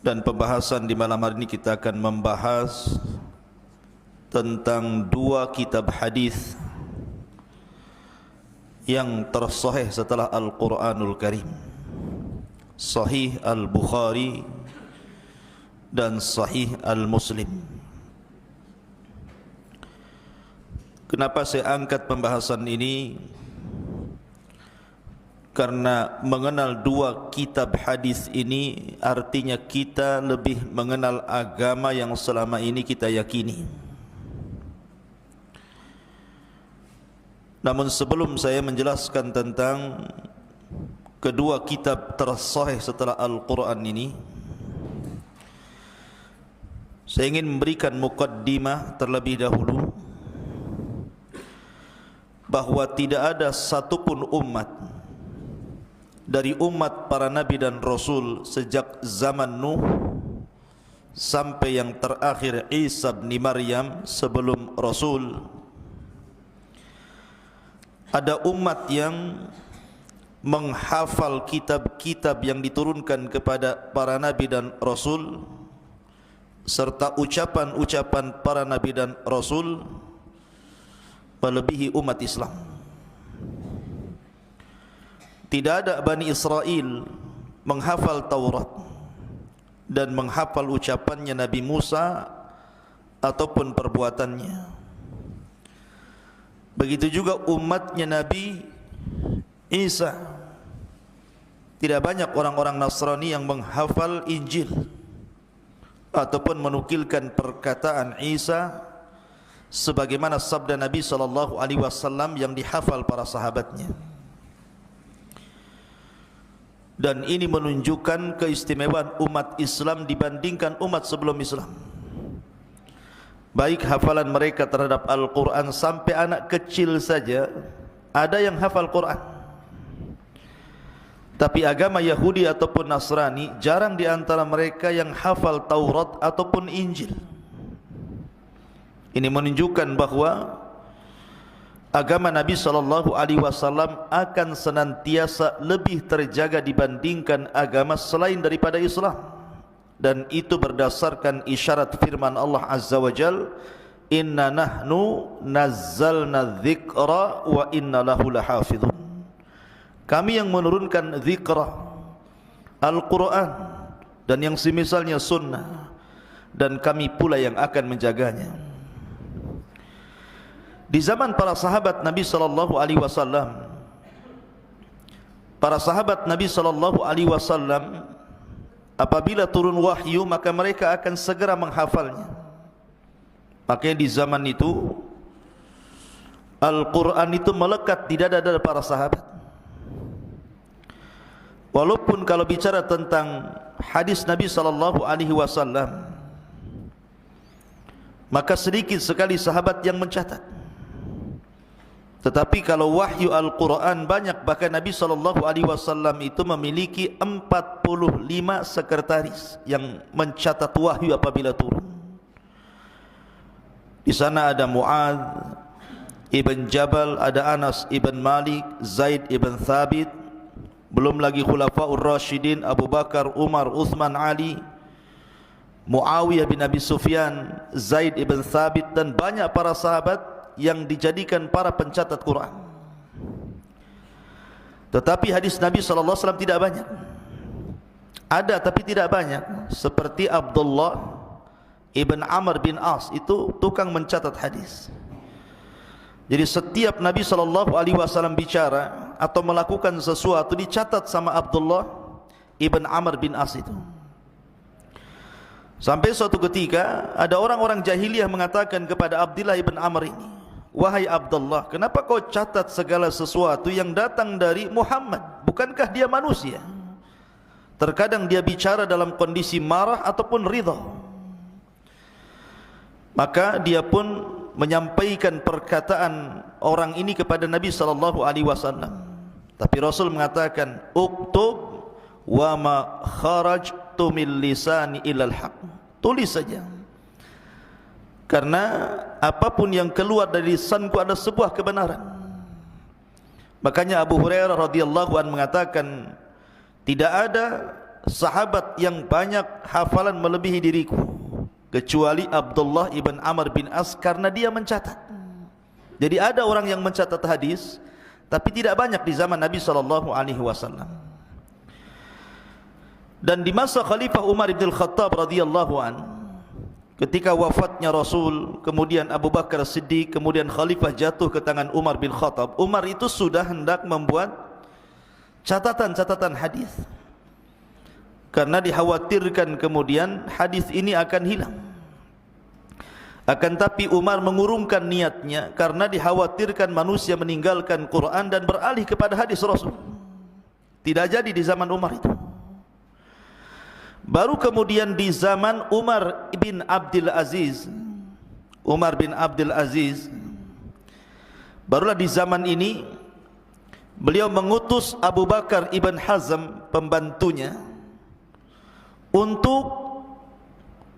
Dan pembahasan di malam hari ini kita akan membahas tentang dua kitab hadis yang tersahih setelah Al-Quranul Karim, Sahih Al-Bukhari dan Sahih Al-Muslim. Kenapa saya angkat pembahasan ini? Karena mengenal dua kitab hadis ini artinya kita lebih mengenal agama yang selama ini kita yakini. Namun sebelum saya menjelaskan tentang kedua kitab tersahih setelah Al-Quran ini, saya ingin memberikan muqaddimah terlebih dahulu bahawa tidak ada satupun umat dari umat para nabi dan rasul sejak zaman Nuh sampai yang terakhir Isa bin Maryam sebelum rasul, ada umat yang menghafal kitab-kitab yang diturunkan kepada para nabi dan rasul serta ucapan-ucapan para nabi dan rasul melebihi umat Islam. Tidak ada Bani Israel menghafal Taurat dan menghafal ucapannya Nabi Musa ataupun perbuatannya. Begitu juga umatnya Nabi Isa. Tidak banyak orang-orang Nasrani yang menghafal Injil ataupun menukilkan perkataan Isa sebagaimana sabda Nabi SAW yang dihafal para sahabatnya. Dan ini menunjukkan keistimewaan umat Islam dibandingkan umat sebelum Islam. Baik hafalan mereka terhadap Al-Quran, sampai anak kecil saja ada yang hafal Quran. Tapi agama Yahudi ataupun Nasrani jarang di antara mereka yang hafal Taurat ataupun Injil. Ini menunjukkan bahawa agama Nabi SAW akan senantiasa lebih terjaga dibandingkan agama selain daripada Islam. Dan itu berdasarkan isyarat firman Allah Azza wa Jal, Inna nahnu nazzalna dzikra wa inna lahu lahafidhun. Kami yang menurunkan dzikra, Al-Quran dan yang semisalnya sunnah, dan kami pula yang akan menjaganya. Di zaman para sahabat Nabi SAW, para sahabat Nabi SAW apabila turun wahyu maka mereka akan segera menghafalnya. Makanya di zaman itu Al-Quran itu melekat di dada-dada para sahabat. Walaupun kalau bicara tentang hadis Nabi SAW, maka sedikit sekali sahabat yang mencatat. Tetapi kalau wahyu Al-Quran banyak, bahkan Nabi SAW itu memiliki 45 sekretaris yang mencatat wahyu apabila turun. Di sana ada Mu'adz ibn Jabal, ada Anas ibn Malik, Zaid ibn Thabit, belum lagi Khulafaur Rashidin, Abu Bakar, Umar, Uthman, Ali, Muawiyah bin Abi Sufyan, Zaid ibn Thabit, dan banyak para sahabat yang dijadikan para pencatat Quran. Tetapi hadis Nabi SAW tidak banyak. Ada tapi tidak banyak. Seperti Abdullah ibn Amr bin As, itu tukang mencatat hadis. Jadi setiap Nabi SAW bicara atau melakukan sesuatu dicatat sama Abdullah ibn Amr bin As itu. Sampai suatu ketika ada orang-orang jahiliyah mengatakan kepada Abdullah ibn Amr ini, wahai Abdullah, kenapa kau catat segala sesuatu yang datang dari Muhammad? Bukankah dia manusia? Terkadang dia bicara dalam kondisi marah ataupun ridha. Maka dia pun menyampaikan perkataan orang ini kepada Nabi SAW. Tapi Rasul mengatakan, uktub wa ma kharajtu min lisani ilal haq. Tulis saja, karena apapun yang keluar dari lisanku adalah sebuah kebenaran. Makanya Abu Hurairah radhiyallahu anhu mengatakan, tidak ada sahabat yang banyak hafalan melebihi diriku, kecuali Abdullah ibn Amr bin As, karena dia mencatat. Jadi ada orang yang mencatat hadis, tapi tidak banyak di zaman Nabi SAW. Dan di masa Khalifah Umar bin Khattab radhiyallahu an, ketika wafatnya Rasul, kemudian Abu Bakar Siddiq, kemudian Khalifah jatuh ke tangan Umar bin Khattab, Umar itu sudah hendak membuat catatan-catatan hadis, karena dikhawatirkan kemudian hadis ini akan hilang. Akan tapi Umar mengurungkan niatnya karena dikhawatirkan manusia meninggalkan Quran dan beralih kepada hadis Rasul. Tidak jadi di zaman Umar itu. Baru kemudian di zaman Umar bin Abdul Aziz, barulah di zaman ini beliau mengutus Abu Bakar ibn Hazm, pembantunya, untuk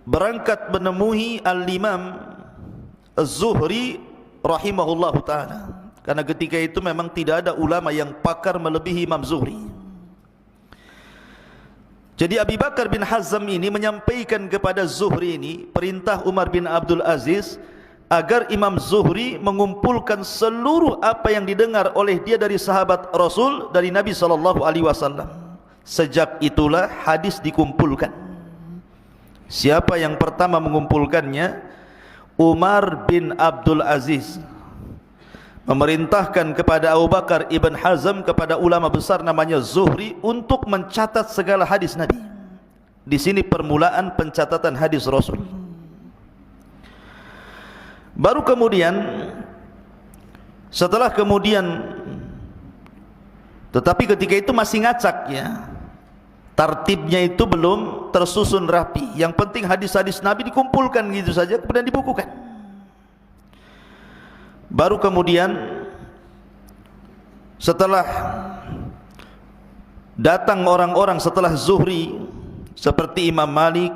berangkat menemui Al-Imam Az-Zuhri rahimahullahu ta'ala, karena ketika itu memang tidak ada ulama yang pakar melebihi Imam Zuhri. Jadi Abu Bakar bin Hazm ini menyampaikan kepada Zuhri ini perintah Umar bin Abdul Aziz agar Imam Zuhri mengumpulkan seluruh apa yang didengar oleh dia dari sahabat Rasul, dari Nabi SAW. Sejak itulah hadis dikumpulkan. Siapa yang pertama mengumpulkannya? Umar bin Abdul Aziz memerintahkan kepada Abu Bakar ibn Hazm, kepada ulama besar namanya Zuhri, untuk mencatat segala hadis Nabi. Di sini permulaan pencatatan hadis Rasul. Baru kemudian, setelah kemudian, tetapi ketika itu masih ngacak ya, tartibnya itu belum tersusun rapi. Yang penting hadis-hadis Nabi dikumpulkan gitu saja, kemudian dibukukan. Baru kemudian setelah datang orang-orang setelah Zuhri seperti Imam Malik,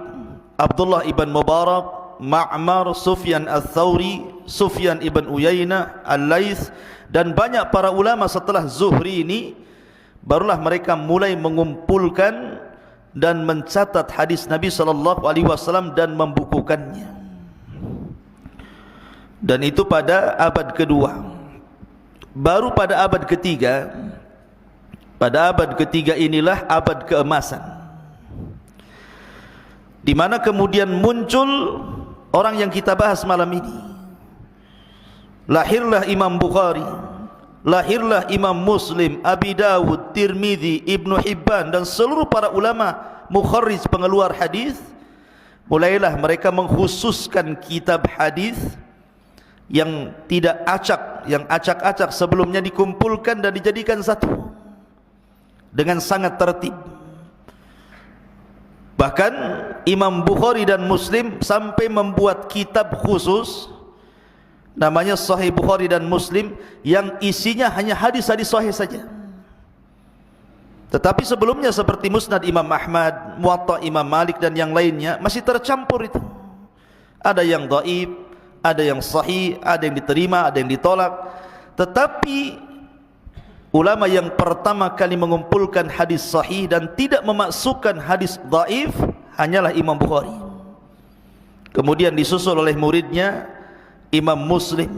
Abdullah ibn Mubarak, Ma'mar, Sufyan al-Thawri, Sufyan ibn Uyainah, Al-Laits, dan banyak para ulama setelah Zuhri ini, barulah mereka mulai mengumpulkan dan mencatat hadis Nabi SAW dan membukukannya. Dan itu pada abad kedua. Baru pada abad ketiga, inilah abad keemasan, di mana kemudian muncul orang yang kita bahas malam ini. Lahirlah Imam Bukhari, lahirlah Imam Muslim, Abi Dawud, Tirmidzi, Ibnu Hibban, dan seluruh para ulama mukharrij, pengeluar hadis. Mulailah mereka mengkhususkan kitab hadis yang tidak acak, yang acak-acak sebelumnya dikumpulkan dan dijadikan satu dengan sangat tertib. Bahkan Imam Bukhari dan Muslim sampai membuat kitab khusus namanya Sahih Bukhari dan Muslim, yang isinya hanya hadis-hadis sahih saja. Tetapi sebelumnya seperti Musnad Imam Ahmad, Muwatta Imam Malik dan yang lainnya masih tercampur itu. Ada yang dhaif, ada yang sahih, ada yang diterima, ada yang ditolak. Tetapi ulama yang pertama kali mengumpulkan hadis sahih dan tidak memasukkan hadis dhaif hanyalah Imam Bukhari. Kemudian disusul oleh muridnya Imam Muslim,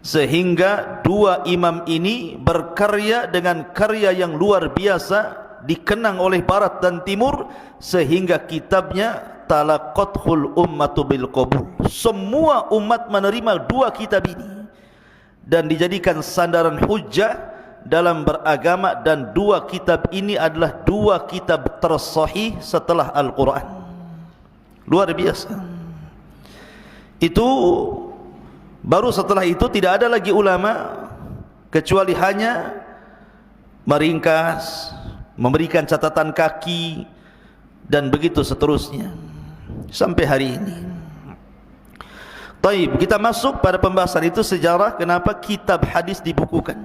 sehingga dua imam ini berkarya dengan karya yang luar biasa, dikenang oleh barat dan timur, sehingga kitabnya talaqathul ummatu bil qabul. Semua umat menerima dua kitab ini dan dijadikan sandaran hujjah dalam beragama, dan dua kitab ini adalah dua kitab tersahih setelah Al-Quran. Luar biasa. Itu baru setelah itu tidak ada lagi ulama kecuali hanya meringkas, memberikan catatan kaki, dan begitu seterusnya sampai hari ini. Taib, kita masuk pada pembahasan itu, sejarah kenapa kitab hadis dibukukan.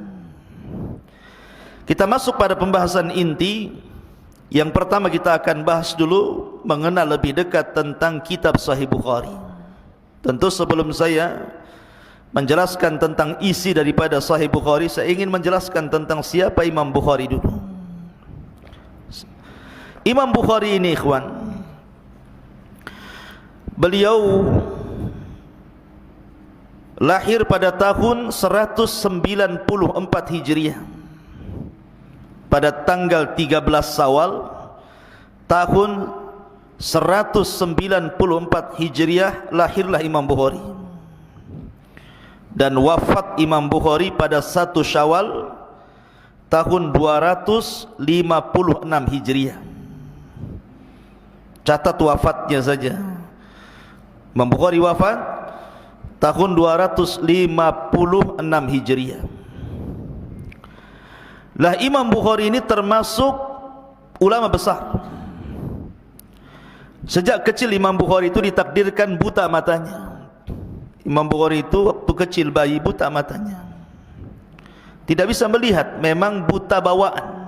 Kita masuk pada pembahasan inti. Yang pertama kita akan bahas dulu, mengenal lebih dekat tentang kitab Sahih Bukhari. Tentu sebelum saya menjelaskan tentang isi daripada Sahih Bukhari, saya ingin menjelaskan tentang siapa Imam Bukhari dulu. Imam Bukhari ini ikhwan, beliau lahir pada tahun 194 Hijriah pada tanggal 13 Syawal tahun 194 Hijriah lahirlah Imam Bukhari, dan wafat Imam Bukhari pada 1 Syawal tahun 256 Hijriah. Catat wafatnya saja. Imam Bukhari wafat tahun 256 Hijriah. Lah Imam Bukhari ini termasuk ulama besar. Sejak kecil Imam Bukhari itu ditakdirkan buta matanya. Imam Bukhari itu waktu kecil bayi buta matanya, tidak bisa melihat, memang buta bawaan.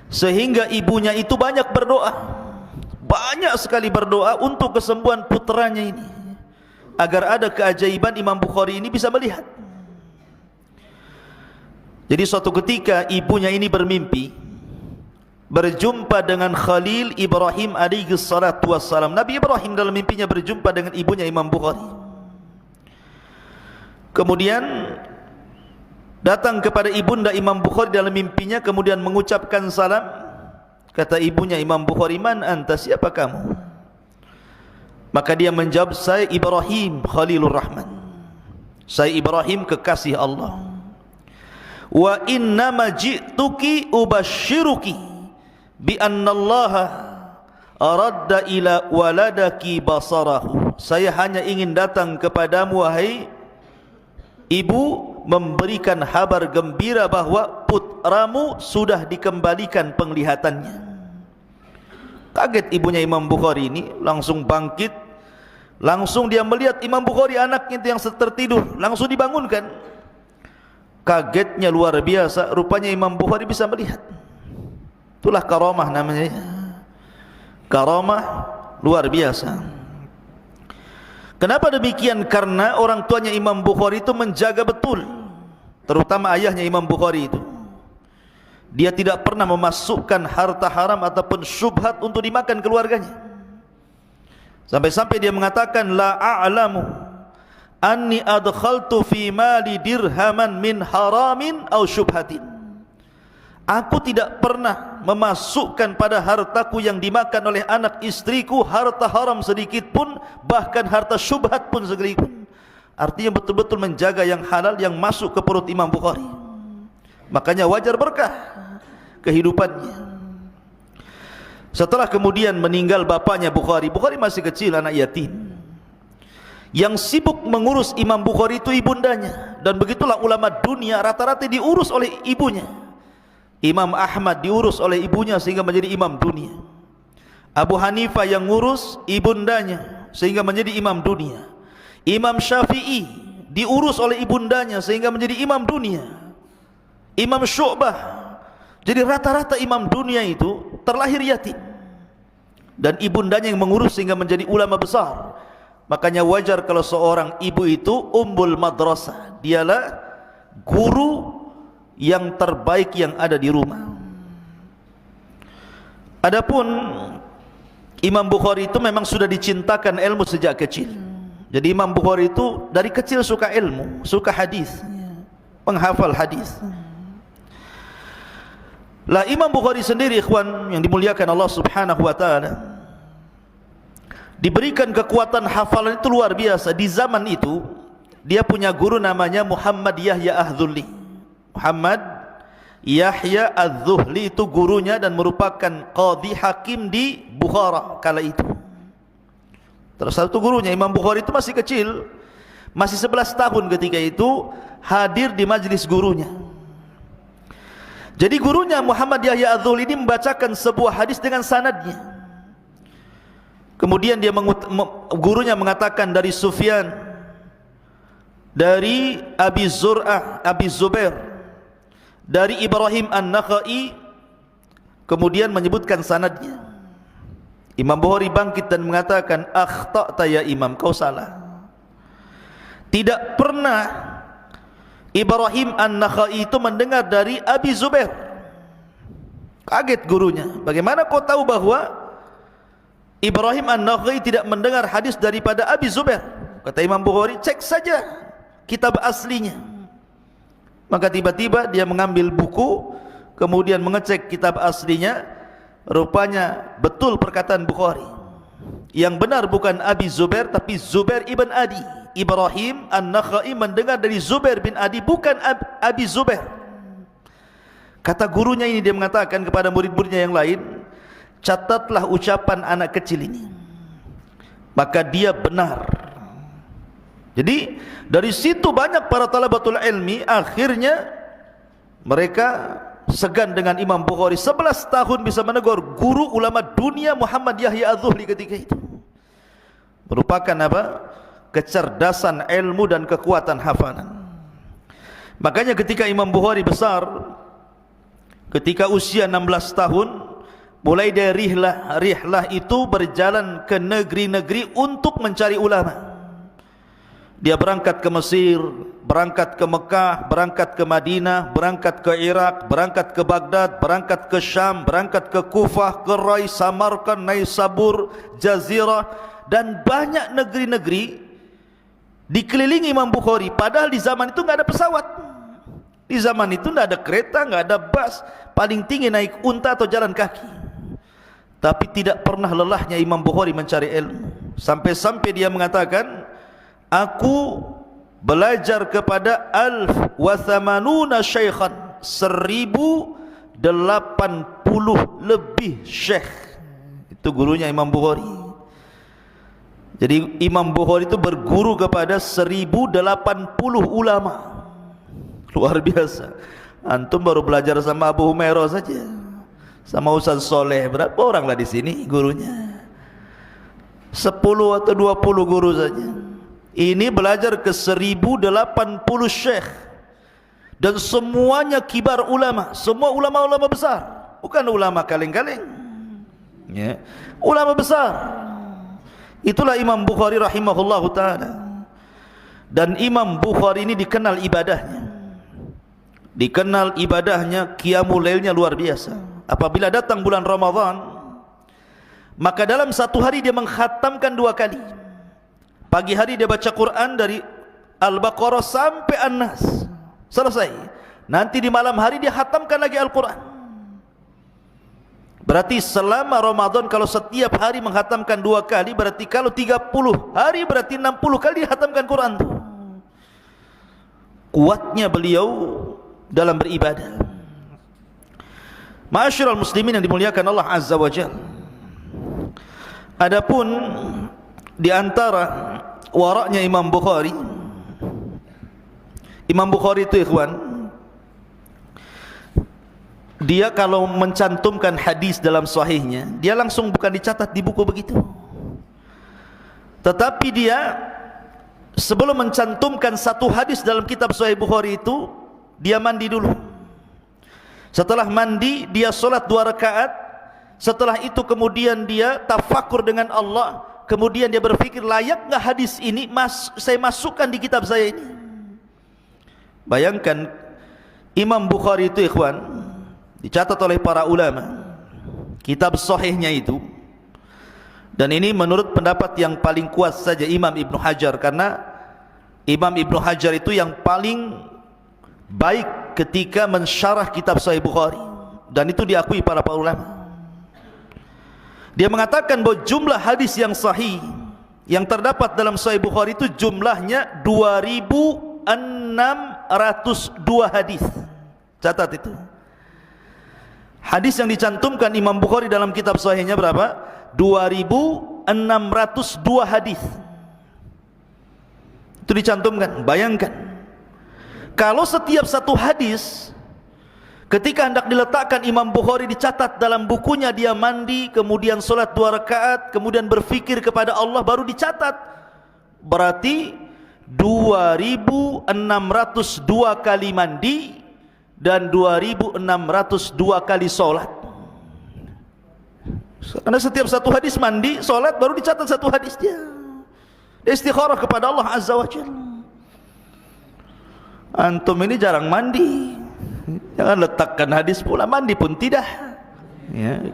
Sehingga ibunya itu banyak berdoa, banyak sekali berdoa untuk kesembuhan putranya ini, agar ada keajaiban Imam Bukhari ini bisa melihat. Jadi suatu ketika ibunya ini bermimpi berjumpa dengan Khalil Ibrahim alaihi salatu wassalam. Nabi Ibrahim dalam mimpinya berjumpa dengan ibunya Imam Bukhari. Kemudian datang kepada ibunda Imam Bukhari dalam mimpinya, kemudian mengucapkan salam. Kata ibunya Imam Bukhari, "Man anta, siapa kamu?" Maka dia menjawab, "Saya Ibrahim Khalilur Rahman. Saya Ibrahim kekasih Allah. Wa innama ji'tuki ubashiruki bi anna Allah aradda ila waladaki basarahu." Saya hanya ingin datang kepadamu wahai ibu, memberikan kabar gembira bahwa putramu sudah dikembalikan penglihatannya. Kaget ibunya Imam Bukhari ini, langsung bangkit, langsung dia melihat Imam Bukhari anaknya itu yang tertidur, langsung dibangunkan. Kagetnya luar biasa, rupanya Imam Bukhari bisa melihat. Itulah karamah namanya, karamah luar biasa. Kenapa demikian? Karena orang tuanya Imam Bukhari itu menjaga betul, terutama ayahnya Imam Bukhari itu. Dia tidak pernah memasukkan harta haram ataupun syubhat untuk dimakan keluarganya. Sampai-sampai dia mengatakan, "La a'lamu anni adkhaltu fi mali dirhaman min haramin aw syubhatin." Aku tidak pernah memasukkan pada hartaku yang dimakan oleh anak istriku harta haram sedikit pun, bahkan harta syubhat pun sedikit pun. Artinya betul-betul menjaga yang halal yang masuk ke perut Imam Bukhari. Makanya wajar berkah kehidupannya. Setelah kemudian meninggal bapaknya Bukhari, Bukhari masih kecil, anak yatim. Yang sibuk mengurus Imam Bukhari itu ibundanya. Dan begitulah ulama dunia rata-rata diurus oleh ibunya. Imam Ahmad diurus oleh ibunya sehingga menjadi imam dunia. Abu Hanifah yang ngurus ibundanya sehingga menjadi imam dunia. Imam Syafi'i diurus oleh ibundanya sehingga menjadi imam dunia. Imam Syu'bah. Jadi rata-rata imam dunia itu terlahir yatim, dan ibundanya yang mengurus sehingga menjadi ulama besar. Makanya wajar kalau seorang ibu itu ummul madrasah, dialah guru yang terbaik yang ada di rumah. Adapun Imam Bukhari itu memang sudah dicintakan ilmu sejak kecil. Jadi Imam Bukhari itu dari kecil suka ilmu, suka hadis, penghafal hadis. Lah Imam Bukhari sendiri ikhwan yang dimuliakan Allah Subhanahu wa taala, diberikan kekuatan hafalan itu luar biasa. Di zaman itu dia punya guru namanya Muhammad Yahya Az-Zuhli. Muhammad Yahya Az-Zuhli itu gurunya dan merupakan qadhi hakim di Bukhara kala itu. Terus satu gurunya Imam Bukhari itu masih kecil, masih 11 tahun ketika itu hadir di majlis gurunya. Jadi gurunya Muhammad Yahya Az-Zuhli ini membacakan sebuah hadis dengan sanadnya. Kemudian gurunya mengatakan dari Sufyan, dari Abi Zur'ah, Abi Zubair, dari Ibrahim An-Nakhai, kemudian menyebutkan sanadnya. Imam Bukhari bangkit dan mengatakan, "Akhta'ta ya Imam, kau salah. Tidak pernah Ibrahim An-Nakhai itu mendengar dari Abi Zubair. Kaget gurunya, bagaimana kau tahu bahwa Ibrahim An-Nakha'i tidak mendengar hadis daripada Abi Zubair? Kata Imam Bukhari, cek saja kitab aslinya. Maka tiba-tiba dia mengambil buku, kemudian mengecek kitab aslinya. Rupanya betul perkataan Bukhari. Yang benar bukan Abi Zubair, tapi Zubair ibn Adi. Ibrahim An-Nakha'i mendengar dari Zubair bin Adi, bukan Abi Zubair. Kata gurunya ini, dia mengatakan kepada murid-muridnya yang lain, catatlah ucapan anak kecil ini, maka dia benar. Jadi dari situ banyak para talabatul ilmi akhirnya mereka segan dengan Imam Bukhari. 11 tahun bisa menegur guru ulama dunia Muhammad Yahya Az-Zuhli ketika itu. Merupakan apa? Kecerdasan ilmu dan kekuatan hafalan. Makanya ketika Imam Bukhari besar, ketika usia 16 tahun, mulai dari rihlah itu berjalan ke negeri-negeri untuk mencari ulama. Dia berangkat ke Mesir, berangkat ke Mekah, berangkat ke Madinah, berangkat ke Irak, berangkat ke Baghdad, berangkat ke Syam, berangkat ke Kufah, ke Rai, Samarkand, Naisabur, Jazirah, dan banyak negeri-negeri dikelilingi Imam Bukhari. Padahal di zaman itu nggak ada pesawat, di zaman itu nggak ada kereta, nggak ada bus, paling tinggi naik unta atau jalan kaki. Tapi tidak pernah lelahnya Imam Bukhari mencari ilmu, sampai-sampai dia mengatakan, aku belajar kepada 1080 syaikhan, 1080 lebih syekh. Itu gurunya Imam Bukhari. Jadi Imam Bukhari itu berguru kepada 1080 ulama. Luar biasa. Antum baru belajar sama Abu Humairah saja, sama Ustaz Soleh, berapa orang lah di sini gurunya? 10 atau 20 guru saja. Ini belajar ke 1080 syekh, dan semuanya kibar ulama, semua ulama-ulama besar, bukan ulama kaleng-kaleng, ya, ulama besar. Itulah Imam Bukhari rahimahullahu ta'ala. Dan Imam Bukhari ini dikenal ibadahnya, qiyamul lailnya luar biasa. Apabila datang bulan Ramadan, maka dalam satu hari dia mengkhatamkan 2 kali. Pagi hari dia baca Quran dari Al-Baqarah sampai An-Nas, selesai. Nanti di malam hari dia khatamkan lagi Al-Quran. Berarti selama Ramadan kalau setiap hari menghatamkan 2 kali, berarti kalau 30 hari berarti 60 kali dihatamkan Quran. Kuatnya beliau dalam beribadah. Ma'asyiral muslimin yang dimuliakan Allah Azza wa Jalla. Adapun di antara waraknya Imam Bukhari itu ikhwan, dia kalau mencantumkan hadis dalam sahihnya, dia langsung bukan dicatat di buku begitu, tetapi dia sebelum mencantumkan satu hadis dalam kitab Sahih Bukhari itu, dia mandi dulu. Setelah mandi, dia solat 2 rakaat. Setelah itu kemudian dia tafakur dengan Allah. Kemudian dia berpikir, layak nggak hadis ini saya masukkan di kitab saya ini. Bayangkan, Imam Bukhari itu ikhwan, dicatat oleh para ulama, kitab sahihnya itu, dan ini menurut pendapat yang paling kuat saja Imam Ibn Hajar, karena Imam Ibn Hajar itu yang paling baik ketika mensyarah kitab Sahih Bukhari, dan itu diakui para ulama. Dia mengatakan bahwa jumlah hadis yang sahih yang terdapat dalam Sahih Bukhari itu jumlahnya 2602 hadis. Catat itu. Hadis yang dicantumkan Imam Bukhari dalam kitab sahihnya berapa? 2602 hadis. Itu dicantumkan. Bayangkan, kalau setiap satu hadis ketika hendak diletakkan Imam Bukhari dicatat dalam bukunya, dia mandi, kemudian solat 2 rakaat, kemudian berfikir kepada Allah, baru dicatat. Berarti 2602 kali mandi dan 2602 kali solat. Karena setiap satu hadis mandi, solat, baru dicatat satu hadis dia. Istikharah kepada Allah Azza wa Jalla. Antum ini jarang mandi, jangan letakkan hadis pula, mandi pun tidak. ya.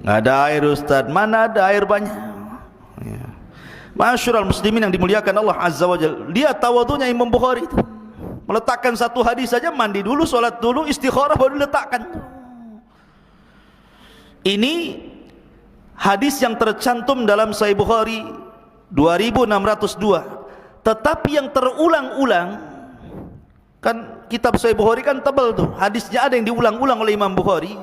Nggak ada air Ustaz, mana ada air banyak ya. Ma'asyiral muslimin yang dimuliakan Allah Azza wa Jalla, lihat tawadhunya Imam Bukhari itu, meletakkan satu hadis saja, mandi dulu, sholat dulu, istikharah baru diletakkan. Ini hadis yang tercantum dalam Sahih Bukhari 2602, tetapi yang terulang-ulang, kan kitab Sahih Bukhari kan tebal tuh, hadisnya ada yang diulang-ulang oleh Imam Bukhari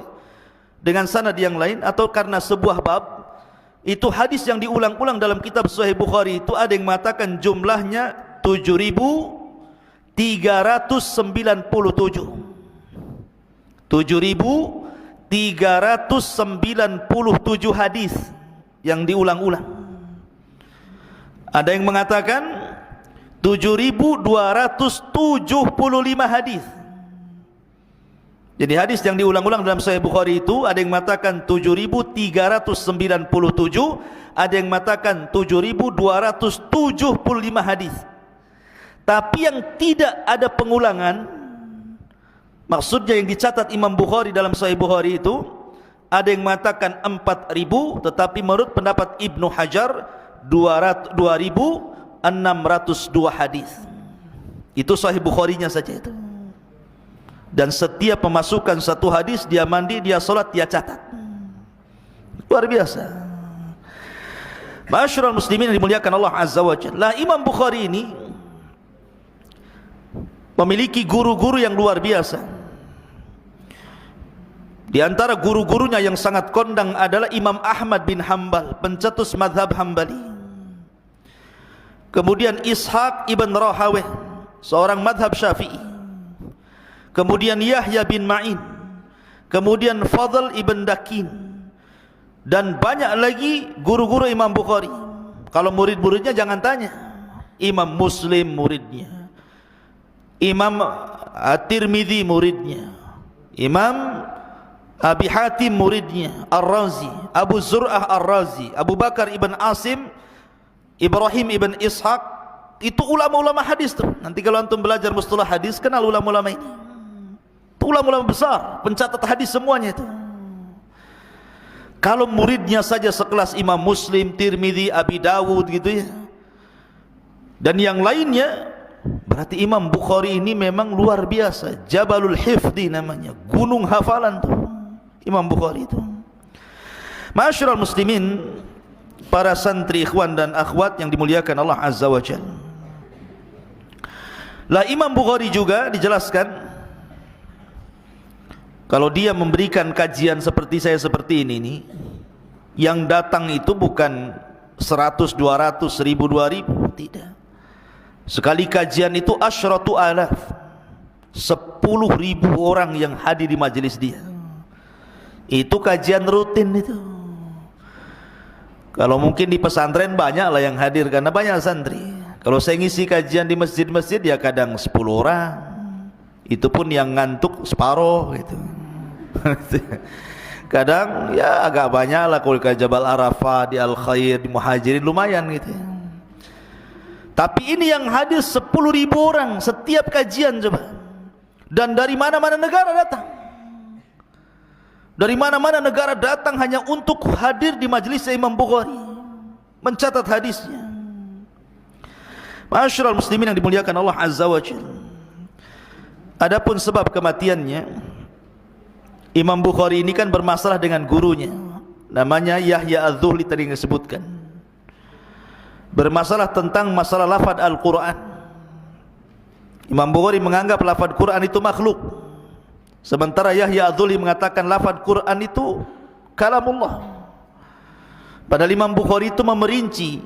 dengan sanad yang lain, atau karena sebuah bab itu hadis yang diulang-ulang dalam kitab Sahih Bukhari itu ada yang mengatakan jumlahnya 7.397 hadis yang diulang-ulang. Ada yang mengatakan 7.275 hadis. Jadi hadis yang diulang-ulang dalam Sahih Bukhari itu ada yang mengatakan 7.397, ada yang mengatakan 7.275 hadis. Tapi yang tidak ada pengulangan, maksudnya yang dicatat Imam Bukhari dalam Sahih Bukhari itu ada yang mengatakan 4.000, tetapi menurut pendapat Ibnu Hajar 2.602 hadis. Itu Sahih Bukharinya saja itu. Dan setiap pemasukan satu hadis, dia mandi, dia sholat, dia catat. Luar biasa. Ma'asyiral muslimin yang dimuliakan Allah Azza wa Jalla, Imam Bukhari ini memiliki guru-guru yang luar biasa. Di antara guru-gurunya yang sangat kondang adalah Imam Ahmad bin Hanbal, pencetus mazhab Hambali. Kemudian Ishaq ibn Rahaweh, seorang mazhab Syafi'i. Kemudian Yahya bin Ma'in, kemudian Fadl ibn Dakin, dan banyak lagi guru-guru Imam Bukhari. Kalau murid-muridnya jangan tanya. Imam Muslim muridnya, Imam At-Tirmidzi muridnya, Imam Abi Hatim muridnya, Ar-Razi, Abu Zur'ah Ar-Razi, Abu Bakar ibn Asim, Ibrahim ibn Ishaq. Itu ulama-ulama hadis tuh. Nanti kalau antum belajar mustalah hadis, kenal ulama-ulama ini. Ulama-ulama besar, pencatat hadis semuanya itu. Kalau muridnya saja sekelas Imam Muslim, Tirmidzi, Abi Dawud gitu ya, dan yang lainnya, berarti Imam Bukhari ini memang luar biasa. Jabalul Hifdi namanya, gunung hafalan tuh Imam Bukhari itu. Ma'asyiral muslimin, para santri, ikhwan dan akhwat yang dimuliakan Allah Azza wa Jalla. Lah Imam Bukhari juga dijelaskan, kalau dia memberikan kajian seperti saya seperti ini nih, yang datang itu bukan 100, 200, 1000, 2000, tidak. Sekali kajian itu asyratu alaf, 10.000 orang yang hadir di majelis dia. Itu kajian rutin itu. Kalau mungkin di pesantren banyak lah yang hadir karena banyak santri. Kalau saya ngisi kajian di masjid-masjid ya kadang 10 orang. Itu pun yang ngantuk separuh gitu. Kadang ya agak banyak lah, kalau ke Jabal Arafah, di Al-Khair, di Muhajirin lumayan gitu. Tapi ini yang hadir 10.000 orang setiap kajian coba. Dan dari mana-mana negara datang. Dari mana-mana negara datang hanya untuk hadir di majelis Imam Bukhari, mencatat hadisnya. Ma'asyiral muslimin yang dimuliakan Allah Azza wa Jalla. Adapun sebab kematiannya, Imam Bukhari ini kan bermasalah dengan gurunya, namanya Yahya Az-Zuhli tadi yang disebutkan. Bermasalah tentang masalah lafaz Al-Quran. Imam Bukhari menganggap lafaz Quran itu makhluk, sementara Yahya Az-Zuhli mengatakan lafaz Quran itu kalamullah. Padahal Imam Bukhari itu memerinci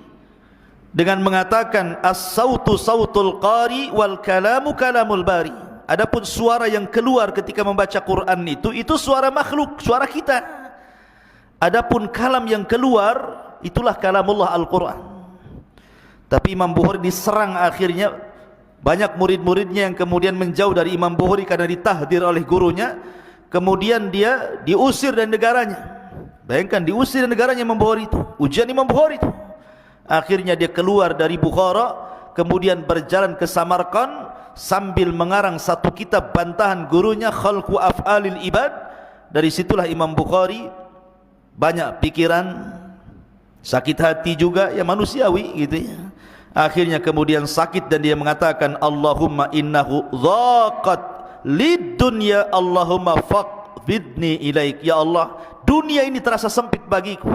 dengan mengatakan as-sautu sautul qari wal kalamu kalamul bari. Adapun suara yang keluar ketika membaca Quran itu suara makhluk, suara kita. Adapun kalam yang keluar itulah kalamullah Al-Quran. Tapi Imam Bukhari diserang akhirnya, banyak murid-muridnya yang kemudian menjauh dari Imam Bukhari karena ditahdir oleh gurunya. Kemudian dia diusir dari negaranya. Bayangkan, diusir dari negaranya Imam Bukhari itu, ujian Imam Bukhari itu. Akhirnya dia keluar dari Bukhara, kemudian berjalan ke Samarkand. sambil mengarang satu kitab bantahan gurunya, Khalqu Af'alil Ibad. Dari situlah Imam Bukhari banyak pikiran, sakit hati juga, ya manusiawi gitu ya. Akhirnya kemudian sakit dan dia mengatakan, Allahumma innahu dhaqat lid dunya, Allahumma faqbidni ilaik. Ya Allah, dunia ini terasa sempit bagiku.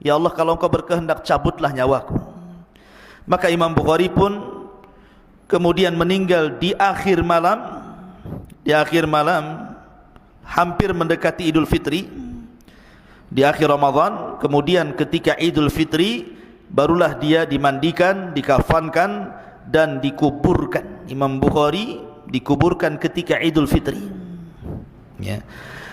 Ya Allah, kalau Engkau berkehendak cabutlah nyawaku. Maka Imam Bukhari pun kemudian meninggal di akhir malam. Di akhir malam, hampir mendekati Idul Fitri, di akhir Ramadan. Kemudian ketika Idul Fitri, barulah dia dimandikan, dikafankan dan dikuburkan. Imam Bukhari dikuburkan ketika Idul Fitri, ya.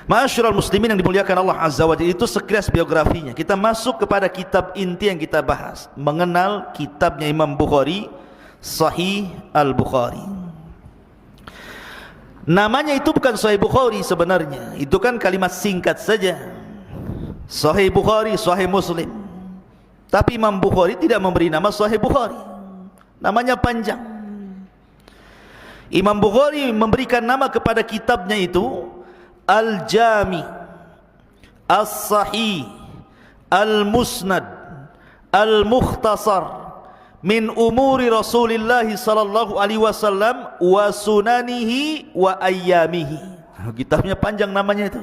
Ma'asyiral muslimin yang dimuliakan Allah Azza wa Jalla, itu sekilas biografinya. Kita masuk kepada kitab inti yang kita bahas, mengenal kitabnya Imam Bukhari, Sahih Al-Bukhari. Namanya itu bukan Sahih Bukhari sebenarnya, itu kan kalimat singkat saja, Sahih Bukhari, Sahih Muslim. Tapi Imam Bukhari tidak memberi nama Sahih Bukhari, namanya panjang. Imam Bukhari memberikan nama kepada kitabnya itu Al-Jami, As-Sahih, Al-Musnad, Al-Mukhtasar min umuri Rasulillah sallallahu alaihi wasallam wa sunanihi wa ayyamihi. Kitabnya panjang namanya itu.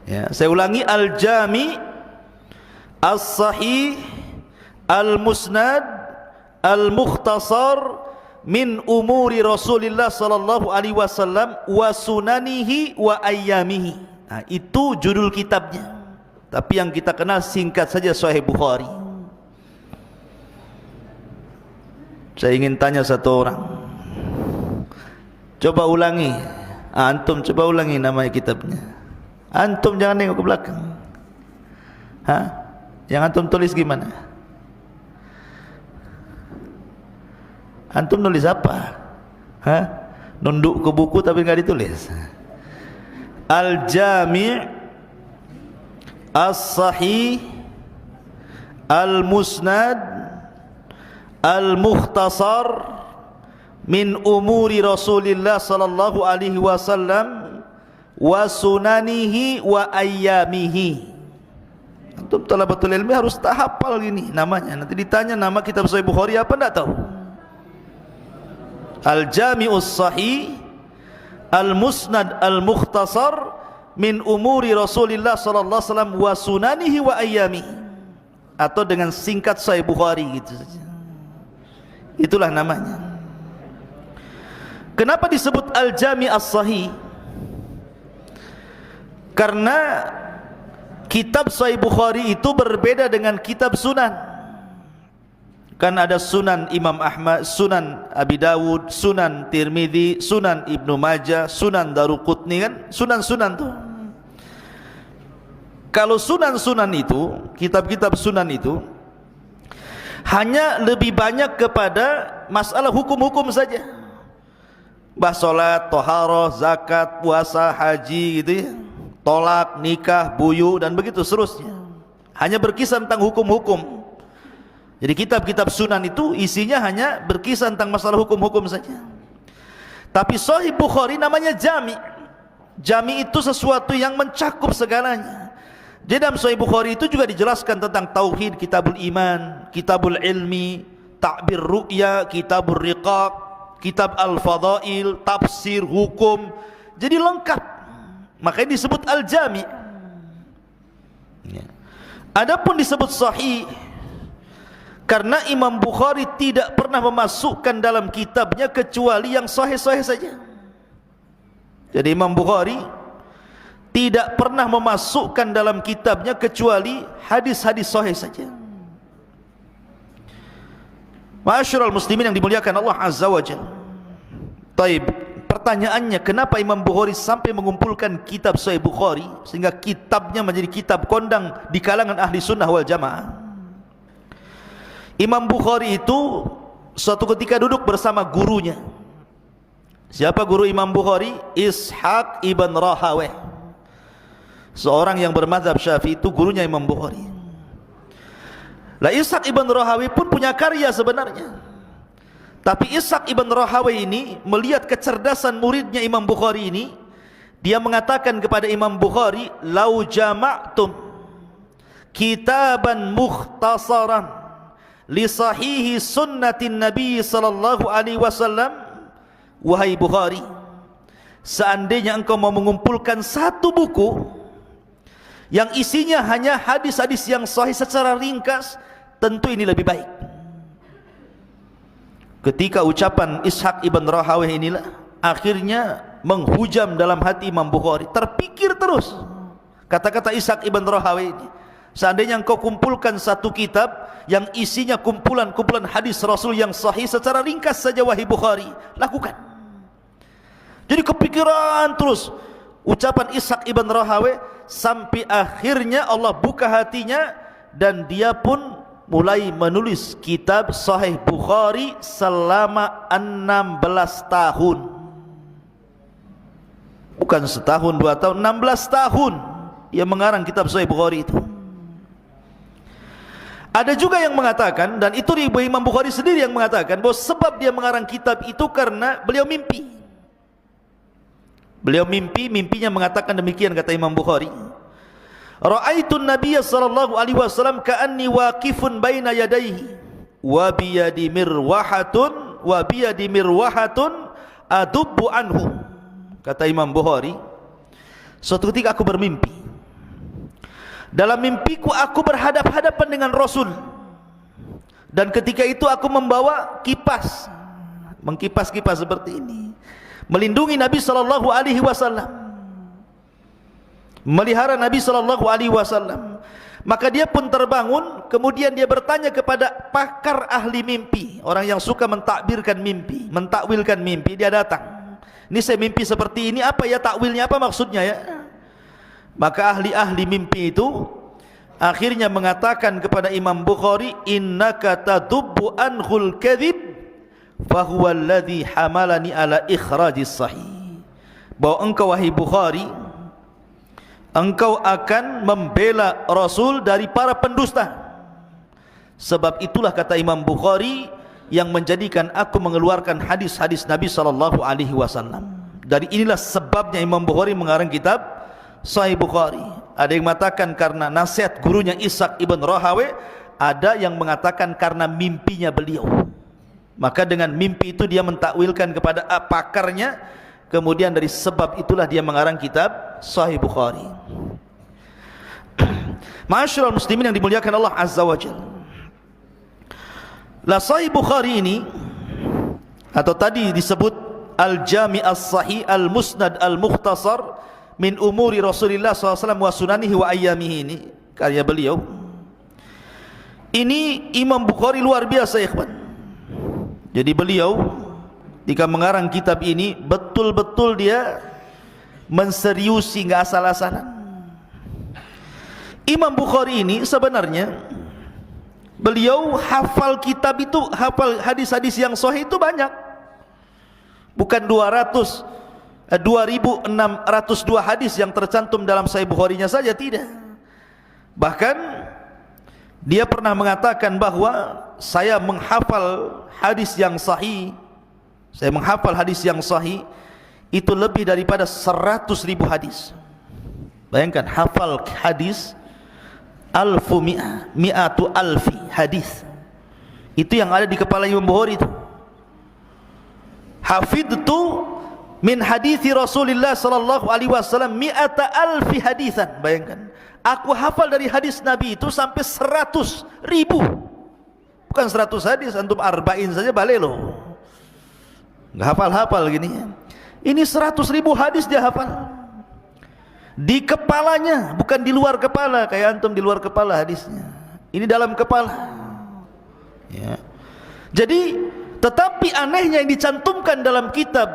Ya, saya ulangi, Al-Jami, As-Sahih, Al-Musnad, Al-Mukhtasar min umuri Rasulillah sallallahu alaihi wasallam wa sunanihi wa ayyamihi. Nah, itu judul kitabnya. Tapi yang kita kenal singkat saja Sahih Bukhari. Saya ingin tanya satu orang, coba ulangi, antum coba ulangi nama kitabnya. Antum jangan nengok ke belakang. Yang antum tulis gimana? Antum nulis apa? Nunduk ke buku tapi enggak ditulis. Al-Jami', As-Sahih, Al-Musnad, Al-Mukhtasar min umuri Rasulillah sallallahu alaihi wasallam wa sunanihi wa ayyamihi. Antum talabatul ilmi harus tak hafal gini namanya. Nanti ditanya nama kitab Sahih Bukhari apa enggak tahu. Al-Jami'us Sahih, Al-Musnad, Al-Mukhtasar min umuri Rasulillah sallallahu alaihi wasallam wa sunanihi wa ayyamihi, atau dengan singkat Sahih Bukhari gitu saja. Itulah namanya. Kenapa disebut Al-Jami' As-Sahih? Karena kitab Sahih Bukhari itu berbeda dengan kitab Sunan. Kan ada Sunan Imam Ahmad, Sunan Abi Dawud, Sunan Tirmidzi, Sunan Ibnu Majah, Sunan Daruqutni, kan sunan-sunan tuh. Kalau sunan-sunan itu, kitab-kitab sunan itu hanya lebih banyak kepada masalah hukum-hukum saja. Bahas salat, toharoh, zakat, puasa, haji gitu ya, tolak, nikah, buyu dan begitu seterusnya. Hanya berkisah tentang hukum-hukum. Jadi kitab-kitab sunan itu isinya hanya berkisah tentang masalah hukum-hukum saja. Tapi Sahih Bukhari namanya Jami'. Jami' itu sesuatu yang mencakup segalanya. Jadi dalam Sahih Bukhari itu juga dijelaskan tentang tauhid, kitabul iman, kitabul ilmi, ta'bir ru'ya, kitabul riqaq, kitab al-fadail, tafsir, hukum. Jadi lengkap. Makanya disebut Al-Jami'. Adapun disebut sahih karena Imam Bukhari tidak pernah memasukkan dalam kitabnya kecuali yang sahih-sahih saja. Jadi Imam Bukhari tidak pernah memasukkan dalam kitabnya kecuali hadis-hadis sahih saja. Ma'asyiral muslimin yang dimuliakan Allah Azza wa Jalla. Taib, pertanyaannya, kenapa Imam Bukhari sampai mengumpulkan kitab Sahih Bukhari sehingga kitabnya menjadi kitab kondang di kalangan ahli sunnah wal jamaah? Imam Bukhari itu suatu ketika duduk bersama gurunya. Siapa guru Imam Bukhari? Ishaq ibn Rahaweh, seorang yang bermadzhab Syafi'i, itu gurunya Imam Bukhari. Lah Ishaq ibn Rahaweh pun punya karya sebenarnya, Tapi Ishaq ibn Rahawai ini melihat kecerdasan muridnya Imam Bukhari ini, dia mengatakan kepada Imam Bukhari, "Lau jama'tum kitaban mukhtasaran li sahihi sunnatin Nabi sallallahu alaihi wasallam." Wahai Bukhari, seandainya engkau mau mengumpulkan satu buku yang isinya hanya hadis-hadis yang sahih secara ringkas, tentu ini lebih baik. Ketika ucapan Ishaq ibn Rahawai inilah akhirnya menghujam dalam hati Imam Bukhari. Terpikir terus kata-kata Ishaq ibn Rahawai ini, seandainya engkau kumpulkan satu kitab yang isinya kumpulan-kumpulan hadis Rasul yang sahih secara ringkas saja, wahai Bukhari, lakukan. Jadi kepikiran terus ucapan Ishaq ibn Rahawai, sampai akhirnya Allah buka hatinya dan dia pun mulai menulis kitab Sahih Bukhari selama 16 tahun. Bukan setahun, 2 tahun, 16 tahun dia mengarang kitab Sahih Bukhari itu. Ada juga yang mengatakan, dan itu Imam Bukhari sendiri yang mengatakan, bahwa sebab dia mengarang kitab itu karena beliau mimpi. Beliau mimpinya mengatakan demikian, kata Imam Bukhari, "Ra'aitun Nabiyya sallallahu alaihi wasallam ka'anni waqifun baina yadayhi wa biyadi mirwahatun adubbu anhu." Kata Imam Bukhari, suatu ketika aku bermimpi. Dalam mimpiku aku berhadap-hadapan dengan Rasul, dan ketika itu aku membawa kipas, mengkipas-kipas seperti ini, melindungi Nabi sallallahu alaihi wasallam, melihara Nabi sallallahu alaihi wasallam. Maka dia pun terbangun, kemudian dia bertanya kepada pakar ahli mimpi, orang yang suka mentakbirkan mimpi, mentakwilkan mimpi. Dia datang, "Ini saya mimpi seperti ini, apa ya takwilnya, apa maksudnya ya?" Maka ahli-ahli mimpi itu akhirnya mengatakan kepada Imam Bukhari, "Innaka tadubbu anhul kadhib fa huwa alladhi hamalani ala ikhrajis sahih." Bahwa engkau, wahai Bukhari, engkau akan membela Rasul dari para pendusta. Sebab itulah, kata Imam Bukhari, yang menjadikan aku mengeluarkan hadis-hadis Nabi sallallahu alaihi wasallam. Dari inilah sebabnya Imam Bukhari mengarang kitab Sahih Bukhari. Ada yang mengatakan karena nasihat gurunya Ishaq ibn Rahawai, ada yang mengatakan karena mimpinya beliau. Maka dengan mimpi itu dia mentakwilkan kepada pakarnya, kemudian dari sebab itulah dia mengarang kitab Sahih Bukhari. Ma'asyiral muslimin yang dimuliakan Allah Azza wa Jalla, la Sahih Bukhari ini, atau tadi disebut Al-Jami' As-Sahih Al-Musnad Al-Mukhtasar min umuri Rasulillah SAW wa sunanihi wa ayyamihi, ini karya beliau. Ini Imam Bukhari luar biasa, ikhwan. Jadi beliau ketika mengarang kitab ini betul-betul dia menseriusi, enggak asal-asalan. Imam Bukhari ini sebenarnya beliau hafal kitab itu, hafal hadis-hadis yang sahih itu banyak. Bukan 2602 hadis yang tercantum dalam Sahih Bukhari-nya saja, tidak. Bahkan dia pernah mengatakan bahwa saya menghafal hadis yang sahih, saya menghafal hadis yang sahih itu lebih daripada 100.000 hadis. Bayangkan, hafal hadis mi'atu alfi hadis. Itu yang ada di kepala Imam Bukhari itu. Hafidtu min hadithi Rasulullah sallallahu alaihi wasallam mi'ata alfi hadisan. Bayangkan, aku hafal dari hadis Nabi itu sampai 100.000. Bukan 100 hadis, antum arba'in saja balik loh. Enggak hafal-hafal gini. Ini 100.000 hadis dia hafal. Di kepalanya, bukan di luar kepala kayak antum di luar kepala hadisnya. Ini dalam kepala. Ya. Jadi, tetapi anehnya yang dicantumkan dalam kitab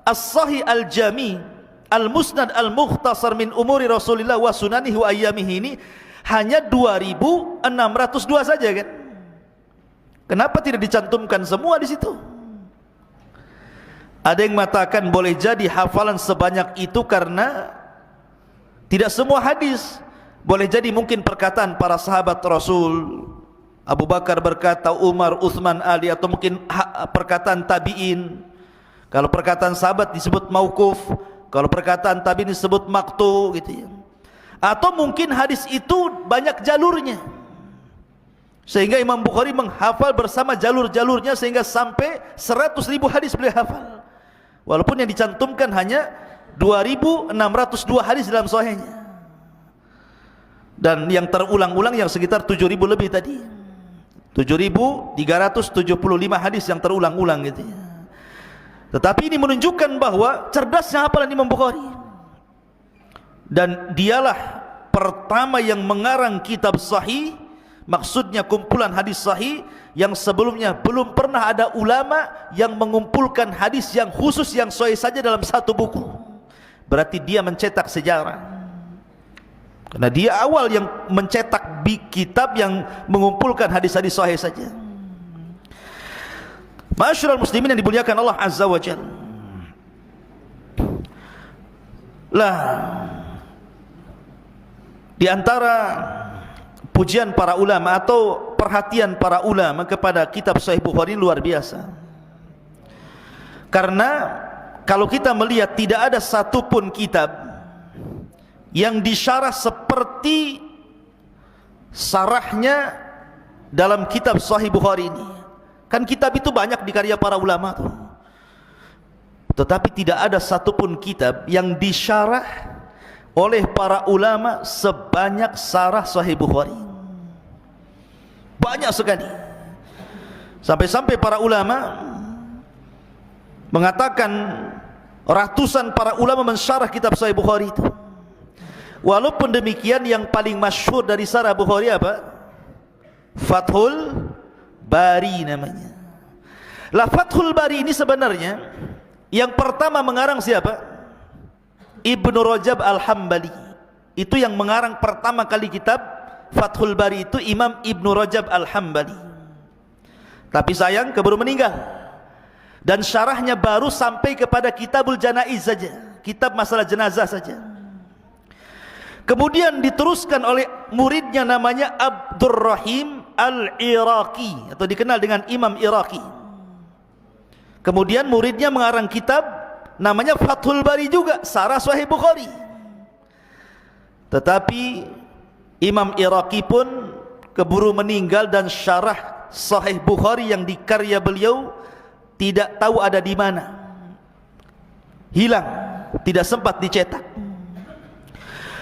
As-Sahih Al-Jami Al-Musnad Al-Mukhtasar min umuri Rasulillah wa sunanihi wa ayyamihi, ini hanya 2602 saja kan. Kenapa tidak dicantumkan semua di situ? Ada yang mengatakan boleh jadi hafalan sebanyak itu karena tidak semua hadis. Boleh jadi mungkin perkataan para sahabat Rasul, Abu Bakar berkata, Umar, Uthman, Ali, atau mungkin perkataan tabi'in. Kalau perkataan sahabat disebut mauquf, kalau perkataan tabi'in disebut maqtu, gitu ya. Atau mungkin hadis itu banyak jalurnya, sehingga Imam Bukhari menghafal bersama jalur-jalurnya sehingga sampai 100.000 hadis beliau hafal, walaupun yang dicantumkan hanya 2.602 hadis dalam sahihnya, dan yang terulang-ulang yang sekitar 7.000 lebih tadi, 7.375 hadis yang terulang-ulang gitu ya. Tetapi ini menunjukkan bahwa cerdasnya hafalan Imam Bukhari, dan dialah pertama yang mengarang kitab sahih, maksudnya kumpulan hadis sahih yang sebelumnya belum pernah ada ulama yang mengumpulkan hadis yang khusus yang sahih saja dalam satu buku. Berarti dia mencetak sejarah, karena dia awal yang mencetak kitab yang mengumpulkan hadis-hadis sahih saja. Ma'asyiral muslimin yang dimuliakan Allah Azza wa Jalla. Lah, di antara pujian para ulama atau perhatian para ulama kepada kitab Sahih Bukhari luar biasa. Karena kalau kita melihat tidak ada satupun kitab yang disyarah seperti sarahnya dalam kitab Sahih Bukhari ini. Kan kitab itu banyak dikarya para ulama tuh, tetapi tidak ada satupun kitab yang disyarah oleh para ulama sebanyak sarah Sahih Bukhari. Banyak sekali, sampai-sampai para ulama mengatakan ratusan para ulama mensyarah kitab Sahih Bukhari itu. Walaupun demikian, yang paling masyhur dari sarah Bukhari apa? Fathul Bari namanya. Lah, Fathul Bari ini sebenarnya yang pertama mengarang siapa? Ibnu Rajab Al-Hambali. Itu yang mengarang pertama kali kitab Fathul Bari itu Imam Ibnu Rajab Al-Hambali. Tapi sayang keburu meninggal, dan syarahnya baru sampai kepada Kitabul Janaiz saja, kitab masalah jenazah saja. Kemudian diteruskan oleh muridnya namanya Abdurrahim Al-Iraqi, atau dikenal dengan Imam Iraqi. Kemudian muridnya mengarang kitab namanya Fathul Bari juga, sarah Sahih Bukhari. Tetapi Imam Iraqi pun keburu meninggal, dan syarah Sahih Bukhari yang dikarya beliau tidak tahu ada di mana, hilang, tidak sempat dicetak.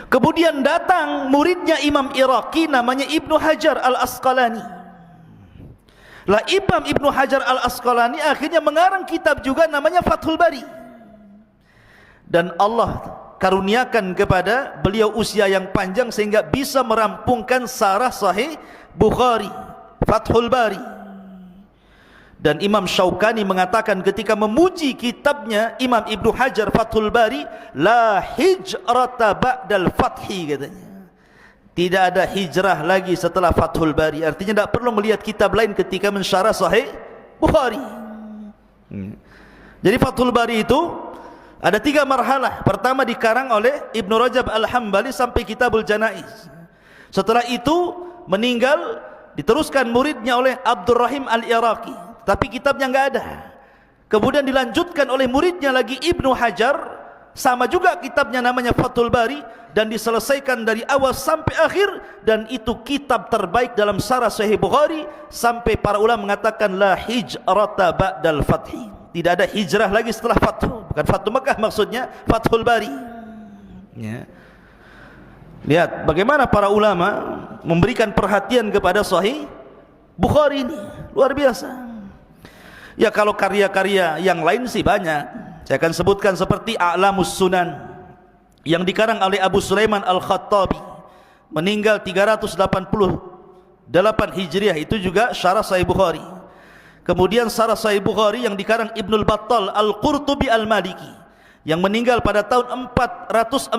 Kemudian datang muridnya Imam Iraqi namanya Ibnu Hajar Al-Asqalani. Lah, Imam Ibnu Hajar Al-Asqalani akhirnya mengarang kitab juga namanya Fathul Bari. Dan Allah karuniakan kepada beliau usia yang panjang sehingga bisa merampungkan sarah Sahih Bukhari, Fathul Bari. Dan Imam Syaukani mengatakan ketika memuji kitabnya Imam Ibnu Hajar Fathul Bari, la hijrata ba'dal fathi, katanya. Tidak ada hijrah lagi setelah Fathul Bari. Artinya tidak perlu melihat kitab lain ketika mensyarah Sahih Bukhari. Jadi Fathul Bari itu ada 3 marhalah. Pertama dikarang oleh Ibnu Rajab Al-Hambali sampai Kitabul Janaiz. Setelah itu meninggal, diteruskan muridnya oleh Abdurrahim Al-Iraqi, tapi kitabnya enggak ada. Kemudian dilanjutkan oleh muridnya lagi Ibnu Hajar, sama juga kitabnya namanya Fathul Bari, dan diselesaikan dari awal sampai akhir, dan itu kitab terbaik dalam sarah Sahih Bukhari, sampai para ulama mengatakan la hijrata ba'dal fathi. Tidak ada hijrah lagi setelah Fathu, bukan Fathu Mekah maksudnya, Fathul Bari. Ya. Lihat bagaimana para ulama memberikan perhatian kepada Sahih Bukhari ini, luar biasa. Ya, kalau karya-karya yang lain sih banyak. Saya akan sebutkan seperti A'lamus Sunan yang dikarang oleh Abu Sulaiman Al-Khattabi, meninggal 388 Hijriah, itu juga syarah Sahih Bukhari. Kemudian syarah Sahih Bukhari yang dikarang Ibnul Battal Al-Qurtubi Al-Maliki, yang meninggal pada tahun 449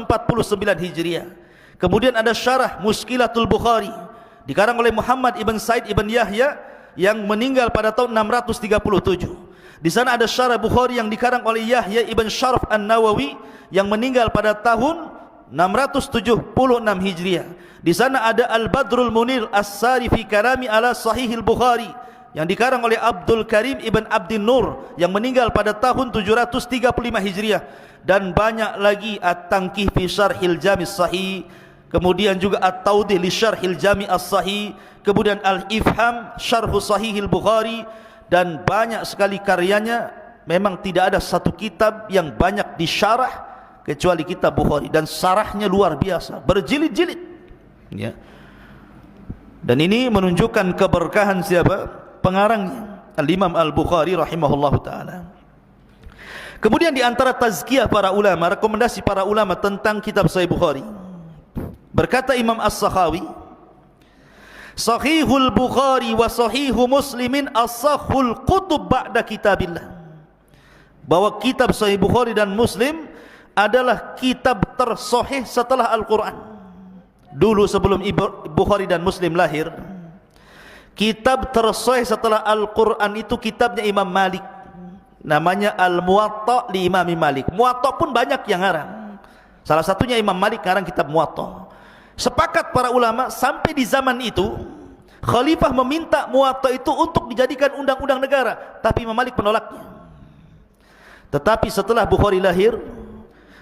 Hijriah. Kemudian ada syarah Mushkilatul Bukhari dikarang oleh Muhammad ibn Said ibn Yahya, yang meninggal pada tahun 637. Di sana ada syarah Bukhari yang dikarang oleh Yahya ibn Syaraf An-Nawawi, yang meninggal pada tahun 676 Hijriah. Di sana ada Al-Badrul Munir As-Sari fi Kalami ala Sahihil Bukhari yang dikarang oleh Abdul Karim Ibn Abdin Nur yang meninggal pada tahun 735 Hijriah, dan banyak lagi At-Tanqih fi Syarhil Jami' Sahih, kemudian juga At-Tawdih li Syarhil Jami' As-Sahih, kemudian Al-Ifham Syarhu Sahihil Bukhari, dan banyak sekali karyanya. Memang tidak ada satu kitab yang banyak disyarah kecuali kitab Bukhari, dan syarahnya luar biasa, berjilid-jilid ya. Dan ini menunjukkan keberkahan siapa? Pengarangnya, Al-Imam Al-Bukhari rahimahullahu ta'ala. Kemudian di antara tazkiyah para ulama, rekomendasi para ulama tentang kitab Sahih Bukhari, berkata Imam As-Sakhawi, Sahihul Bukhari wa Sahihu Muslimin as-sahhul kutub ba'da kitabillah, bahwa kitab Sahih Bukhari dan Muslim adalah kitab tersahih setelah Al-Quran. Dulu sebelum Bukhari dan Muslim lahir, kitab tersahih setelah Al-Quran itu kitabnya Imam Malik, namanya Al-Muwatta li Imam Malik. Muwatta pun banyak yang ngarang, salah satunya Imam Malik ngarang kitab Muwatta. Sepakat para ulama sampai di zaman itu khalifah meminta Muwatta itu untuk dijadikan undang-undang negara, tapi Imam Malik menolaknya. Tetapi setelah Bukhari lahir,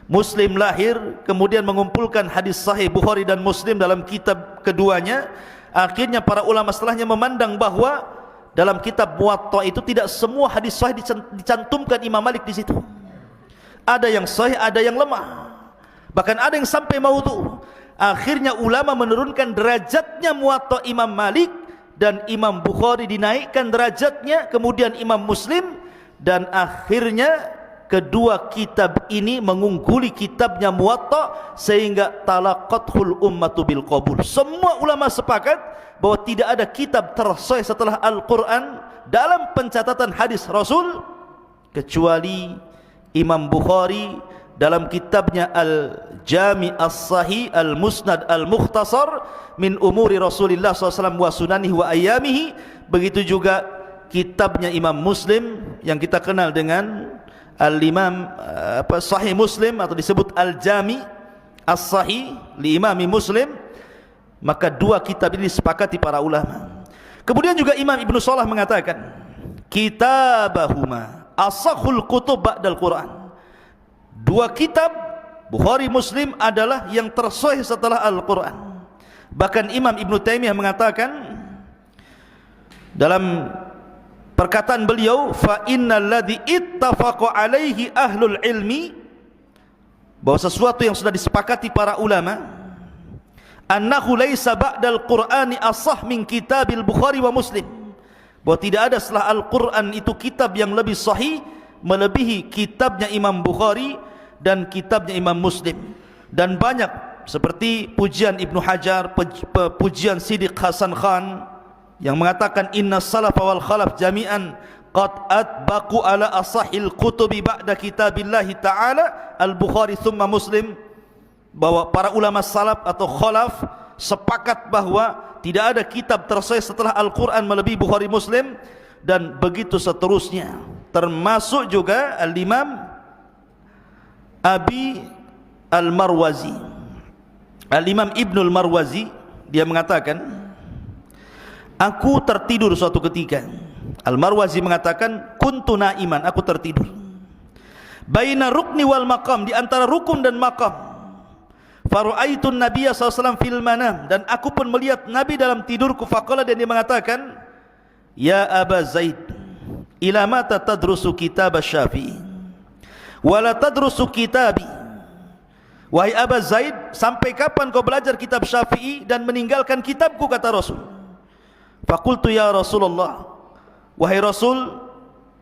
Muslim lahir, kemudian mengumpulkan hadis sahih Bukhari dan Muslim dalam kitab keduanya, akhirnya para ulama setelahnya memandang bahwa dalam kitab Muwatta itu tidak semua hadis sahih dicantumkan Imam Malik di situ. Ada yang sahih, ada yang lemah, bahkan ada yang sampai maudhu. Akhirnya ulama menurunkan derajatnya Muwatta Imam Malik, dan Imam Bukhari dinaikkan derajatnya, kemudian Imam Muslim, dan akhirnya kedua kitab ini mengungguli kitabnya Muwatta, sehingga talaqathul ummatu bil qabul. Semua ulama sepakat bahwa tidak ada kitab tersahih setelah Al-Quran dalam pencatatan hadis Rasul kecuali Imam Bukhari dalam kitabnya Al-Jami' As-Sahih Al-Musnad Al-Mukhtasar min umuri Rasulillah SAW wa sunanihi wa ayyamihi. Begitu juga kitabnya Imam Muslim yang kita kenal dengan Al-Imam Sahih Muslim, atau disebut Al-Jami' As-Sahih li Imami Muslim. Maka dua kitab ini disepakati para ulama. Kemudian juga Imam Ibn Salah mengatakan, kitabahuma asahul kutub ba'dal Quran. Dua kitab Bukhari Muslim adalah yang tersahih setelah Al-Quran. Bahkan Imam Ibn Taimiyah mengatakan dalam perkataan beliau, fa innal ladzi ittafaqa alaihi ahlul ilmi, bahwa sesuatu yang sudah disepakati para ulama, annahu laisa ba'dal Qur'ani asah min kitabil Bukhari wa Muslim, bahwa tidak ada setelah Al-Quran itu kitab yang lebih sahih melebihi kitabnya Imam Bukhari dan kitabnya Imam Muslim. Dan banyak seperti pujian Ibnu Hajar, pujian Siddiq Hasan Khan yang mengatakan inna salafa wal khalaf jami'an qad atbaqu ala asahil kutubi ba'da kitabillahi ta'ala al-Bukhari thumma Muslim, bahwa para ulama salaf atau khalaf sepakat bahwa tidak ada kitab tersahih setelah Al-Quran melebihi Bukhari Muslim, dan begitu seterusnya. Termasuk juga Al-Imam Abi Al-Marwazi, Al-Imam Ibnul Marwazi, dia mengatakan, aku tertidur suatu ketika. Al-Marwazi mengatakan, kuntu naiman, aku tertidur, baina rukni wal maqam, di antara rukun dan maqam. Faru'aitun Nabiya SAW fil manam, dan aku pun melihat Nabi dalam tidurku. Faqala, dan dia mengatakan, ya Aba Zaid, ila mata tadrusu kitab Syafi'i wala tadrusu kitabi. Wahai Aba Zaid, sampai kapan kau belajar kitab Syafi'i dan meninggalkan kitabku, kata Rasul. Faqultu ya Rasulullah, wahai Rasul,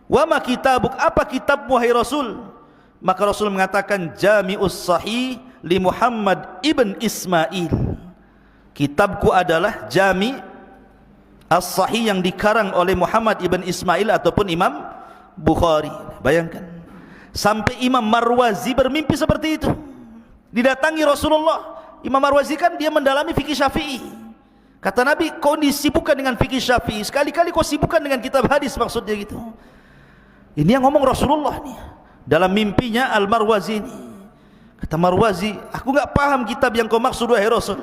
wa ma kitabuk, apa kitabmu wahai Rasul? Maka Rasul mengatakan, Jami'us Sahih li Muhammad ibn Ismail, kitabku adalah Jami' As-Sahih yang dikarang oleh Muhammad ibn Ismail ataupun Imam Bukhari. Bayangkan, sampai Imam Marwazi bermimpi seperti itu. Didatangi Rasulullah. Imam Marwazi kan dia mendalami fikih Syafi'i. Kata Nabi, kau disibukkan dengan fikih Syafi'i, sekali-kali kau sibukkan dengan kitab hadis, maksudnya gitu. Ini yang ngomong Rasulullah nih dalam mimpinya Al-Marwazi ini. Kata Marwazi, aku enggak paham kitab yang kau maksud wahai Rasul.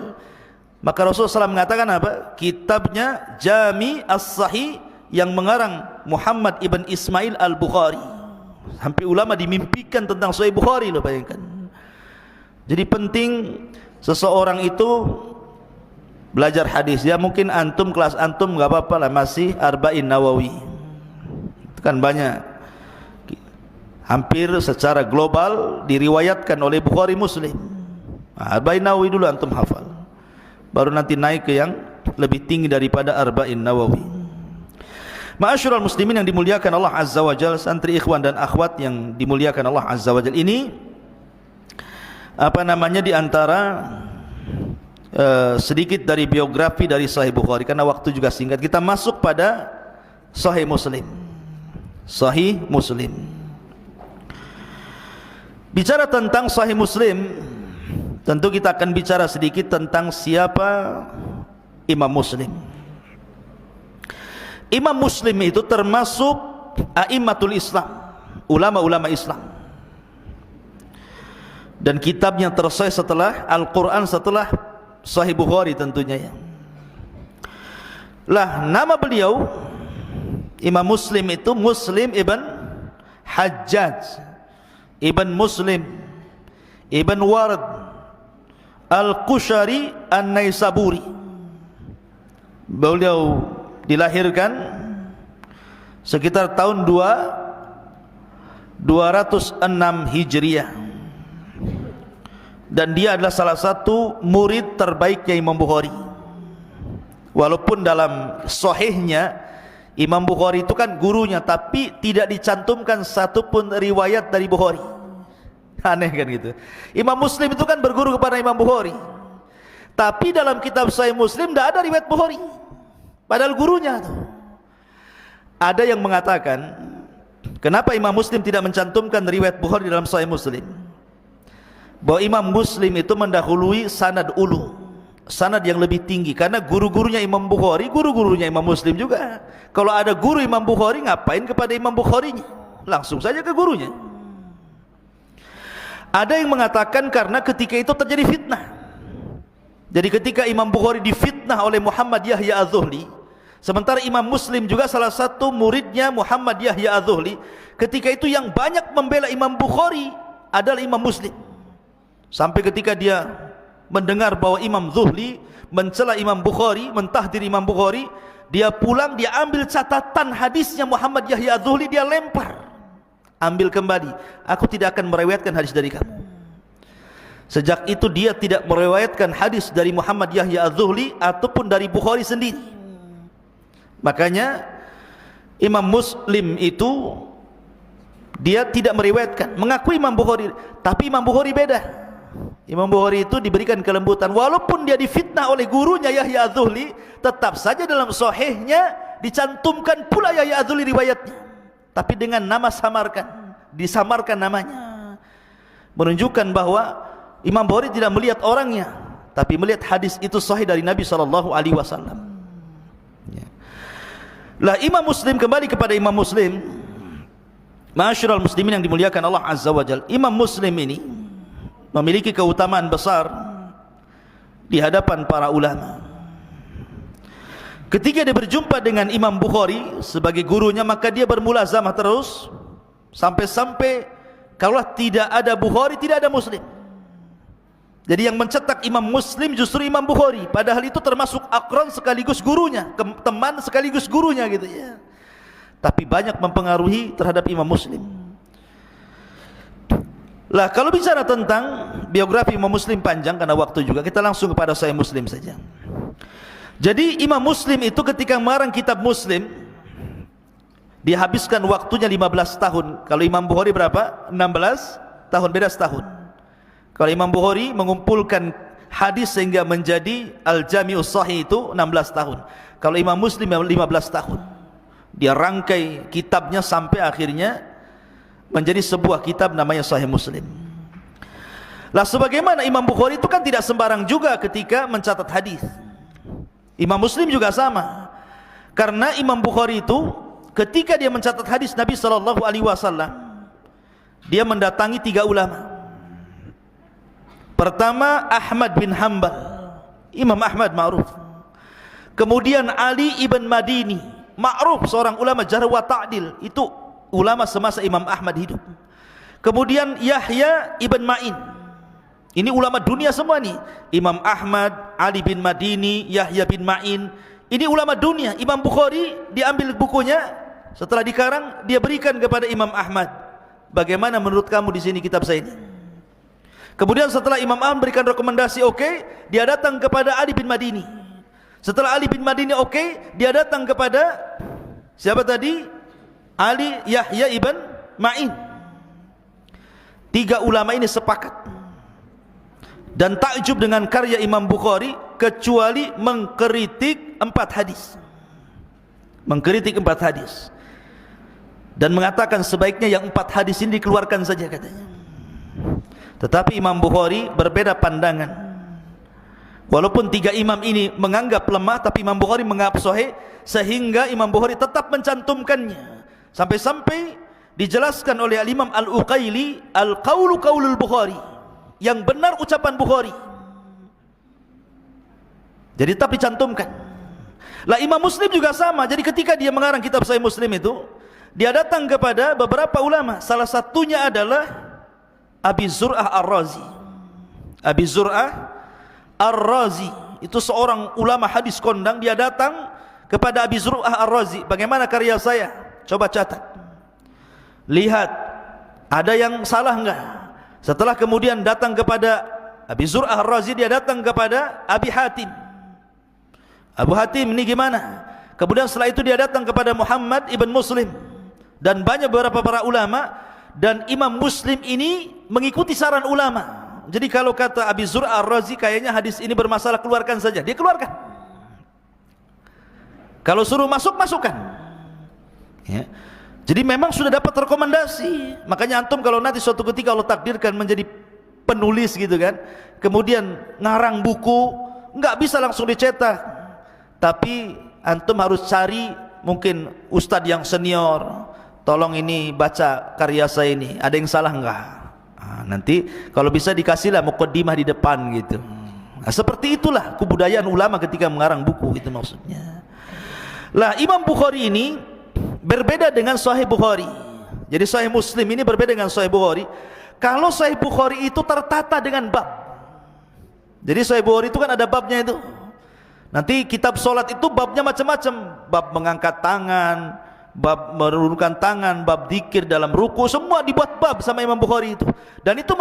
Maka Rasulullah SAW mengatakan apa? Kitabnya Jami As-Sahih yang mengarang Muhammad ibn Ismail Al-Bukhari. Sampai ulama dimimpikan tentang Sahih Bukhari loh, bayangkan. Jadi penting seseorang itu belajar hadis. Ya mungkin antum, kelas antum gak apa-apa lah, masih Arba'in Nawawi. Itu kan banyak, hampir secara global diriwayatkan oleh Bukhari Muslim. Arba'in Nawawi dulu antum hafal, baru nanti naik ke yang lebih tinggi daripada Arba'in Nawawi. Ma'asyiral muslimin yang dimuliakan Allah Azza wa Jalla, santri ikhwan dan akhwat yang dimuliakan Allah Azza wa Jalla, ini apa namanya, di antara sedikit dari biografi dari Sahih Bukhari. Karena waktu juga singkat, kita masuk pada Sahih Muslim. Sahih Muslim. Bicara tentang Sahih Muslim, tentu kita akan bicara sedikit tentang siapa Imam Muslim. Imam Muslim itu termasuk a'immatul Islam, ulama-ulama Islam. Dan kitabnya tersahih setelah Al-Quran, setelah Sahih Bukhari tentunya ya. Lah, nama beliau Imam Muslim itu Muslim ibn Hajjaj ibn Muslim ibn Warad Al-Qushari An-Naisaburi. Beliau dilahirkan sekitar tahun 206 Hijriah. Dan dia adalah salah satu murid terbaiknya Imam Bukhari. Walaupun dalam sahihnya Imam Bukhari itu kan gurunya, tapi tidak dicantumkan satupun riwayat dari Bukhari. Aneh kan gitu. Imam Muslim itu kan berguru kepada Imam Bukhari, tapi dalam kitab Sahih Muslim tidak ada riwayat Bukhari, padahal gurunya tuh. Ada yang mengatakan, kenapa Imam Muslim tidak mencantumkan riwayat Bukhari dalam Sahih Muslim? Bahwa Imam Muslim itu mendahului sanad ulu, sanad yang lebih tinggi, karena guru-gurunya Imam Bukhari, guru-gurunya Imam Muslim juga. Kalau ada guru Imam Bukhari, ngapain kepada Imam Bukharinya? Langsung saja ke gurunya. Ada yang mengatakan karena ketika itu terjadi fitnah. Jadi ketika Imam Bukhari difitnah oleh Muhammad Yahya Az-Zuhli, sementara Imam Muslim juga salah satu muridnya Muhammad Yahya Az-Zuhli, ketika itu yang banyak membela Imam Bukhari adalah Imam Muslim. Sampai ketika dia mendengar bahwa Imam Zuhli mencela Imam Bukhari, mentahdir Imam Bukhari, dia pulang, dia ambil catatan hadisnya Muhammad Yahya Az-Zuhli, dia lempar, ambil kembali. Aku tidak akan meriwayatkan hadis dari kamu. Sejak itu dia tidak meriwayatkan hadis dari Muhammad Yahya Az-Zuhli ataupun dari Bukhari sendiri. Makanya Imam Muslim itu dia tidak meriwayatkan, mengakui Imam Bukhari, tapi Imam Bukhari beda. Imam Bukhari itu diberikan kelembutan, walaupun dia difitnah oleh gurunya Yahya Az-Zuhli, tetap saja dalam sahihnya dicantumkan pula Yahya Az-Zuhli riwayatnya, tapi dengan nama samarkan, disamarkan namanya, menunjukkan bahwa Imam Bukhari tidak melihat orangnya, tapi melihat hadis itu sahih dari Nabi SAW. Lah, Imam Muslim, kembali kepada Imam Muslim, ma'asyiral muslimin yang dimuliakan Allah Azza wa Jalla, Imam Muslim ini memiliki keutamaan besar di hadapan para ulama. Ketika dia berjumpa dengan Imam Bukhari sebagai gurunya, maka dia bermulazamah terus sampai-sampai kalau tidak ada Bukhari, tidak ada Muslim. Jadi yang mencetak Imam Muslim justru Imam Bukhari, padahal itu termasuk akron sekaligus gurunya, teman sekaligus gurunya gitu ya. Tapi banyak mempengaruhi terhadap Imam Muslim. Lah, kalau bicara tentang biografi Imam Muslim panjang karena waktu juga, kita langsung kepada Sahih Muslim saja. Jadi Imam Muslim itu ketika mengarang kitab Muslim, dihabiskan waktunya 15 tahun. Kalau Imam Bukhari berapa? 16 tahun, beda setahun. Kalau Imam Bukhari mengumpulkan hadis sehingga menjadi Al-Jami'us Sahih itu 16 tahun. Kalau Imam Muslim 15 tahun. Dia rangkai kitabnya sampai akhirnya menjadi sebuah kitab namanya Sahih Muslim. Lah, sebagaimana Imam Bukhari itu kan tidak sembarang juga ketika mencatat hadis. Imam Muslim juga sama. Karena Imam Bukhari itu ketika dia mencatat hadis Nabi SAW, dia mendatangi 3 ulama. Pertama Ahmad bin Hanbal, Imam Ahmad ma'ruf. Kemudian Ali ibn Madini, ma'ruf, seorang ulama jarh wa ta'dil, itu ulama semasa Imam Ahmad hidup. Kemudian Yahya ibn Ma'in, ini ulama dunia semua nih. Imam Ahmad, Ali bin Madini, Yahya bin Ma'in, ini ulama dunia. Imam Bukhari diambil bukunya, setelah dikarang dia berikan kepada Imam Ahmad. Bagaimana menurut kamu di sini kitab saya ini? Kemudian setelah Imam Ahmad berikan rekomendasi oke, dia datang kepada Ali bin Madini. Setelah Ali bin Madini oke, dia datang kepada siapa tadi? Ali Yahya ibn Ma'in. 3 ulama ini sepakat dan takjub dengan karya Imam Bukhari, kecuali mengkritik 4 hadis. Mengkritik 4 hadis dan mengatakan sebaiknya yang 4 hadis ini dikeluarkan saja katanya. Tetapi Imam Bukhari berbeda pandangan. Walaupun 3 imam ini menganggap lemah, tapi Imam Bukhari menganggap sahih, sehingga Imam Bukhari tetap mencantumkannya. Sampai-sampai dijelaskan oleh Al-Imam Al-Uqaili, al-qawlu qawlul Bukhari, yang benar ucapan Bukhari. Jadi tetap dicantumkan. Lah Imam Muslim juga sama. Jadi ketika dia mengarang kitab Sahih Muslim itu, dia datang kepada beberapa ulama. Salah satunya adalah Abi Zur'ah Ar-Razi. Abi Zur'ah Ar-Razi itu seorang ulama hadis kondang. Dia datang kepada Abi Zur'ah Ar-Razi, bagaimana karya saya? Coba catat, lihat ada yang salah enggak? Setelah kemudian datang kepada Abi Zur'ah Ar-Razi, dia datang kepada Abi Hatim. Abu Hatim ini gimana? Kemudian setelah itu dia datang kepada Muhammad ibn Muslim dan banyak beberapa para ulama. Dan Imam Muslim ini mengikuti saran ulama. Jadi kalau kata Abi Zur'ah Ar-Razi kayaknya hadis ini bermasalah, keluarkan saja, dia keluarkan. Kalau suruh masuk, masukkan ya. Jadi memang sudah dapat rekomendasi. Makanya antum kalau nanti suatu ketika Allah takdirkan menjadi penulis gitu kan, kemudian ngarang buku, nggak bisa langsung dicetak, tapi antum harus cari mungkin ustadz yang senior, tolong ini baca karya saya ini, ada yang salah enggak? Nanti kalau bisa dikasihlah muqaddimah di depan gitu. Seperti itulah kebudayaan ulama ketika mengarang buku, itu maksudnya. Lah Imam Bukhari ini berbeda dengan Sahih Bukhari. Jadi Sahih Muslim ini berbeda dengan Sahih Bukhari. Kalau Sahih Bukhari itu tertata dengan bab. Jadi Sahih Bukhari itu kan ada babnya itu. Nanti kitab solat itu babnya macam-macam. Bab mengangkat tangan, bab menurunkan tangan, bab zikir dalam ruku, semua dibuat bab sama Imam Bukhari itu. Dan itu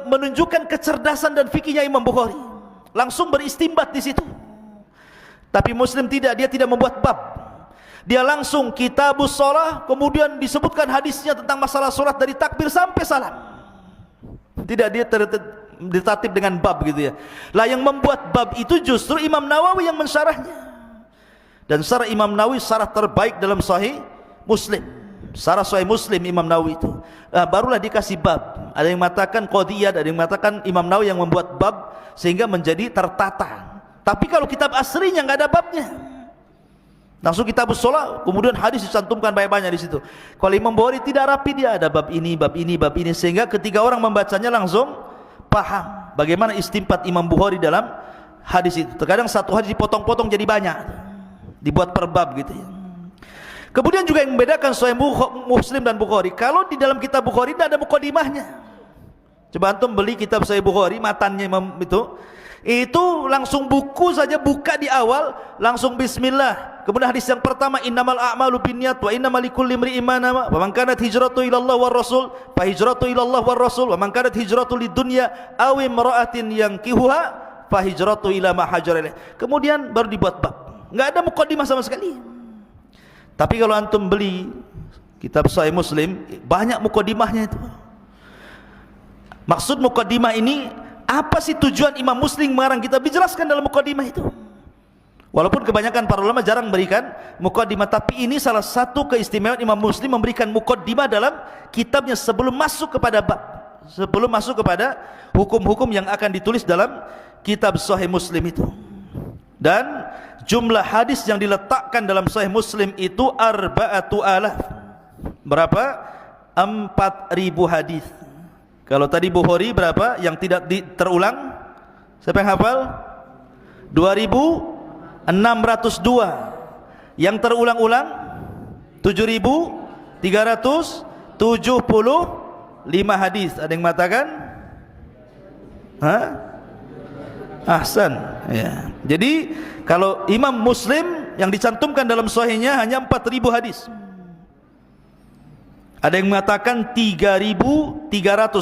menunjukkan kecerdasan dan fikihnya Imam Bukhari. Langsung beristimbat di situ. Tapi Muslim tidak, dia tidak membuat bab. Dia langsung kitabus shalah, kemudian disebutkan hadisnya tentang masalah salat dari takbir sampai salam. Tidak, dia tertatib dengan bab gitu ya. Lah yang membuat bab itu justru Imam Nawawi yang mensyarahnya. Dan syarah Imam Nawawi syarah terbaik dalam Sahih Muslim. Syarah Sahih Muslim Imam Nawawi itu barulah dikasih bab. Ada yang mengatakan qadiyah, ada yang mengatakan Imam Nawawi yang membuat bab sehingga menjadi tertata. Tapi kalau kitab aslinya nggak ada babnya, langsung kitabus shalah, kemudian hadis dicantumkan banyak-banyak di situ. Kalau Imam Bukhari tidak rapi, dia ada bab ini, bab ini, bab ini, sehingga ketika orang membacanya langsung paham bagaimana istimbat Imam Bukhari dalam hadis itu. Terkadang satu hadis dipotong-potong jadi banyak, dibuat per bab gitu ya. Kemudian juga yang membedakan Sahih Muslim dan Bukhari, kalau di dalam kitab Bukhari tidak ada mukadimahnya. Coba antum beli kitab Sahih Bukhari, matannya itu langsung buku saja, buka di awal langsung bismillah. Kemudian hadis yang pertama, innamal a'malu binniyat wa innamal likulli imri'in ma nawa, wa man kanat hijratu ila Allah war rasul fa hijratu ila Allah war rasul, wa man kanat hijratu lidunya aw imra'atin yankihuha fa hijratu ila ma hajara ilaih. Kemudian baru dibuat bab, enggak ada mukadimah sama sekali. Tapi kalau antum beli kitab Sahih Muslim, banyak mukadimahnya itu. Maksud mukadimah ini, apa sih tujuan Imam Muslim mengarang kitab, dijelaskan dalam mukadimah itu. Walaupun kebanyakan para ulama jarang memberikan mukadimah, tapi ini salah satu keistimewaan Imam Muslim memberikan mukadimah dalam kitabnya sebelum masuk kepada bab, sebelum masuk kepada hukum-hukum yang akan ditulis dalam kitab Sahih Muslim itu. Dan jumlah hadis yang diletakkan dalam Sahih Muslim itu 4,000. Berapa? 4.000 hadis. Kalau tadi Bukhari berapa yang tidak terulang? Siapa yang hafal? 2602. Yang terulang-ulang 7375 hadis. Ada yang mengatakan? Ahsan. Ya. Jadi kalau Imam Muslim yang dicantumkan dalam sahihnya hanya 4000 hadis. Ada yang mengatakan 3300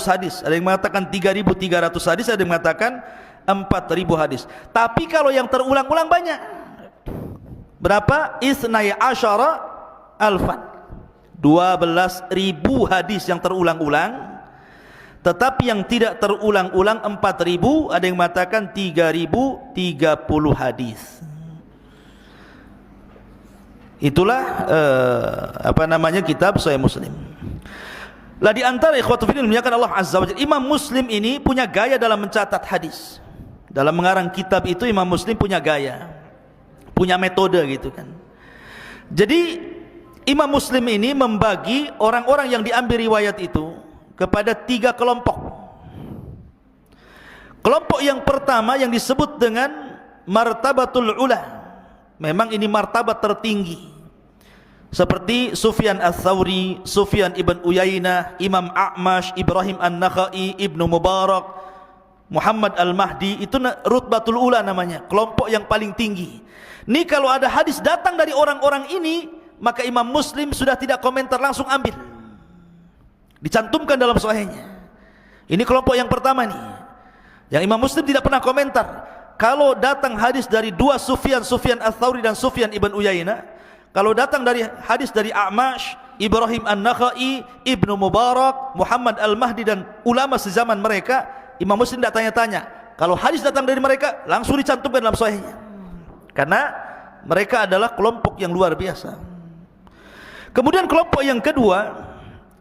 hadis, ada yang mengatakan 3300 hadis, ada yang mengatakan 4000 hadis. Tapi kalau yang terulang-ulang banyak. Berapa? Isnai asyara alfan. 12.000 hadis yang terulang-ulang. Tetapi yang tidak terulang-ulang 4.000, ada yang mengatakan 3.030 hadis. Itulah kitab Sahih Muslim. Lah di antara ikhwatu fillah muliakan Allah Azza wa Jalla, Imam Muslim ini punya gaya dalam mencatat hadis. Dalam mengarang kitab itu Imam Muslim punya gaya, punya metode gitu kan. Jadi Imam Muslim ini membagi orang-orang yang diambil riwayat itu kepada 3 kelompok. Kelompok yang pertama yang disebut dengan martabatul ula. Memang ini martabat tertinggi. Seperti Sufyan Ats-Tsauri, Sufyan ibn Uyainah, Imam A'mash, Ibrahim An-Nakhai, Ibnu Mubarak, Muhammad Al-Mahdi. Itu rutbatul ula namanya, kelompok yang paling tinggi. Ini kalau ada hadis datang dari orang-orang ini, maka Imam Muslim sudah tidak komentar, langsung ambil, dicantumkan dalam sahihnya. Ini kelompok yang pertama nih, yang Imam Muslim tidak pernah komentar. Kalau datang hadis dari 2 Sufyan, Sufyan Ats-Tsauri dan Sufyan ibn Uyainah, kalau datang dari hadis dari A'mash, Ibrahim An-Nakhai, Ibnu Mubarak, Muhammad Al-Mahdi dan ulama sezaman mereka, Imam Muslim tidak tanya-tanya. Kalau hadis datang dari mereka, langsung dicantumkan dalam sahihnya. Karena mereka adalah kelompok yang luar biasa. Kemudian kelompok yang kedua,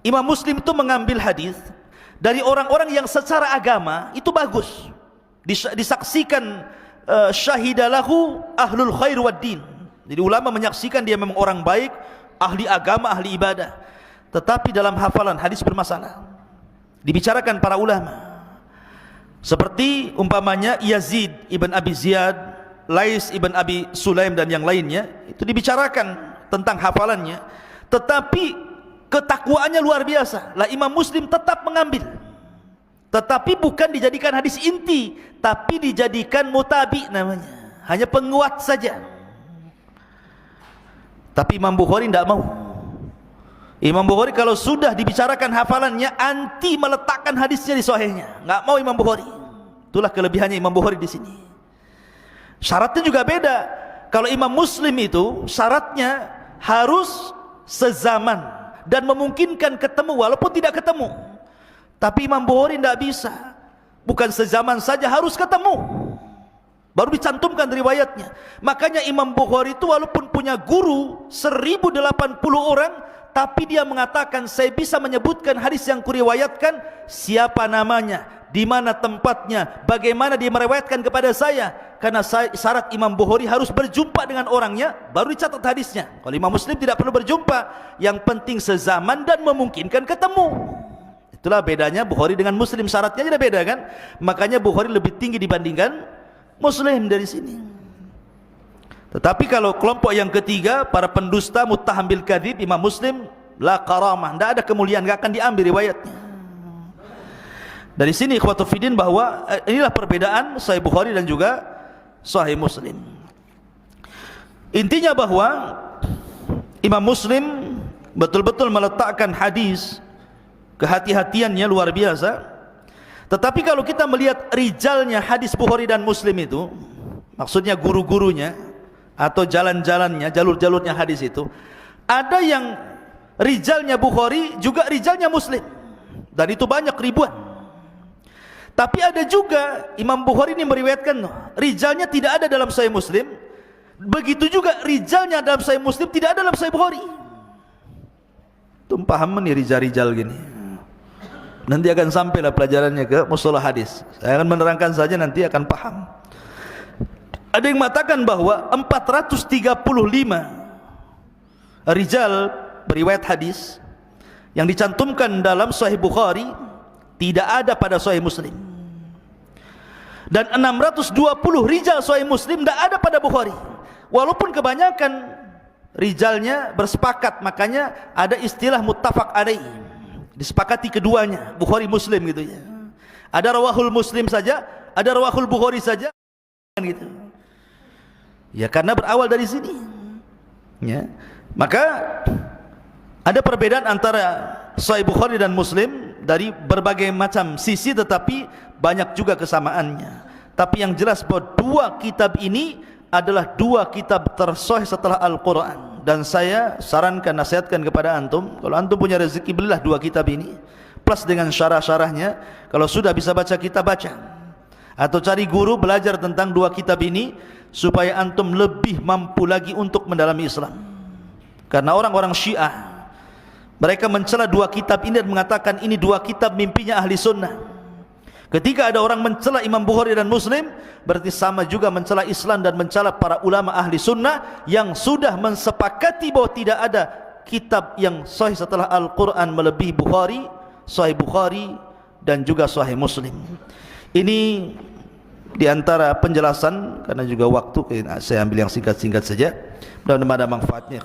Imam Muslim itu mengambil hadis dari orang-orang yang secara agama itu bagus, disaksikan syahidalahu ahlul khair wad din. Jadi ulama menyaksikan dia memang orang baik, ahli agama, ahli ibadah. Tetapi dalam hafalan hadis bermasalah, dibicarakan para ulama. Seperti umpamanya Yazid ibn Abi Ziyad, Lais ibn Abi Sulaim dan yang lainnya, itu dibicarakan tentang hafalannya. Tetapi ketakwaannya luar biasa. Lah Imam Muslim tetap mengambil. Tetapi bukan dijadikan hadis inti, tapi dijadikan mutabi namanya. Hanya penguat saja. Tapi Imam Bukhari tidak mau. Imam Bukhari kalau sudah dibicarakan hafalannya, anti meletakkan hadisnya di sahihnya. Enggak mau Imam Bukhari. Itulah kelebihannya Imam Bukhari di sini. Syaratnya juga beda. Kalau Imam Muslim itu syaratnya harus sezaman dan memungkinkan ketemu walaupun tidak ketemu. Tapi Imam Bukhari tidak bisa. Bukan sezaman saja, harus ketemu, baru dicantumkan riwayatnya. Makanya Imam Bukhari itu walaupun punya guru 1080 orang, tapi dia mengatakan, saya bisa menyebutkan hadis yang kuriwayatkan, siapa namanya, di mana tempatnya, bagaimana dia meriwayatkan kepada saya. Karena syarat Imam Bukhari harus berjumpa dengan orangnya, baru dicatat hadisnya. Kalau Imam Muslim tidak perlu berjumpa, yang penting sezaman dan memungkinkan ketemu. Itulah bedanya Bukhari dengan Muslim, syaratnya tidak beda kan. Makanya Bukhari lebih tinggi dibandingkan Muslim dari sini. Tetapi kalau kelompok yang ketiga, para pendusta muttaham bil kadzib, Imam Muslim la karamah, tidak ada kemuliaan, tidak akan diambil riwayatnya. Dari sini ikhwatu fiddin bahwa inilah perbedaan Sahih Bukhari dan juga Sahih Muslim. Intinya bahwa Imam Muslim betul-betul meletakkan hadis, kehati-hatiannya luar biasa. Tetapi kalau kita melihat rijalnya hadis Bukhari dan Muslim itu, maksudnya guru-gurunya atau jalan-jalannya, jalur-jalurnya hadis itu, ada yang rijalnya Bukhari juga rijalnya Muslim, dan itu banyak, ribuan. Tapi ada juga Imam Bukhari ini meriwayatkan rijalnya tidak ada dalam Sahih Muslim, begitu juga rijalnya dalam Sahih Muslim tidak ada dalam Sahih Bukhari. Tum paham nih rijal-rijal gini. Nanti akan sampailah pelajarannya ke mustalah hadis. Saya akan menerangkan saja, nanti akan paham. Ada yang mengatakan bahwa 435 rijal beriwayat hadis yang dicantumkan dalam Sahih Bukhari tidak ada pada Sahih Muslim. Dan 620 rijal Sahih Muslim tidak ada pada Bukhari. Walaupun kebanyakan rijalnya bersepakat, makanya ada istilah muttafaq alaih, disepakati keduanya, Bukhari Muslim gitu ya. Ada rawahul Muslim saja, ada rawahul Bukhari saja gitu. Ya karena berawal dari sini. Ya. Maka ada perbedaan antara Sahih Bukhari dan Muslim dari berbagai macam sisi, tetapi banyak juga kesamaannya. Tapi yang jelas bahwa dua kitab ini adalah dua kitab tersahih setelah Al-Quran. Dan saya sarankan, nasihatkan kepada antum, kalau antum punya rezeki, belilah dua kitab ini plus dengan syarah-syarahnya. Kalau sudah bisa baca kitab, baca, atau cari guru belajar tentang dua kitab ini supaya antum lebih mampu lagi untuk mendalami Islam. Karena orang-orang Syiah, mereka mencela dua kitab ini dan mengatakan ini dua kitab mimpinya ahli sunnah. Ketika ada orang mencela Imam Bukhari dan Muslim, berarti sama juga mencela Islam dan mencela para ulama ahli sunnah yang sudah mensepakati bahwa tidak ada kitab yang sahih setelah Al-Quran melebihi Bukhari, Sahih Bukhari dan juga Sahih Muslim. Ini diantara penjelasan, karena juga waktu saya ambil yang singkat-singkat saja, mudah-mudahan ada manfaatnya.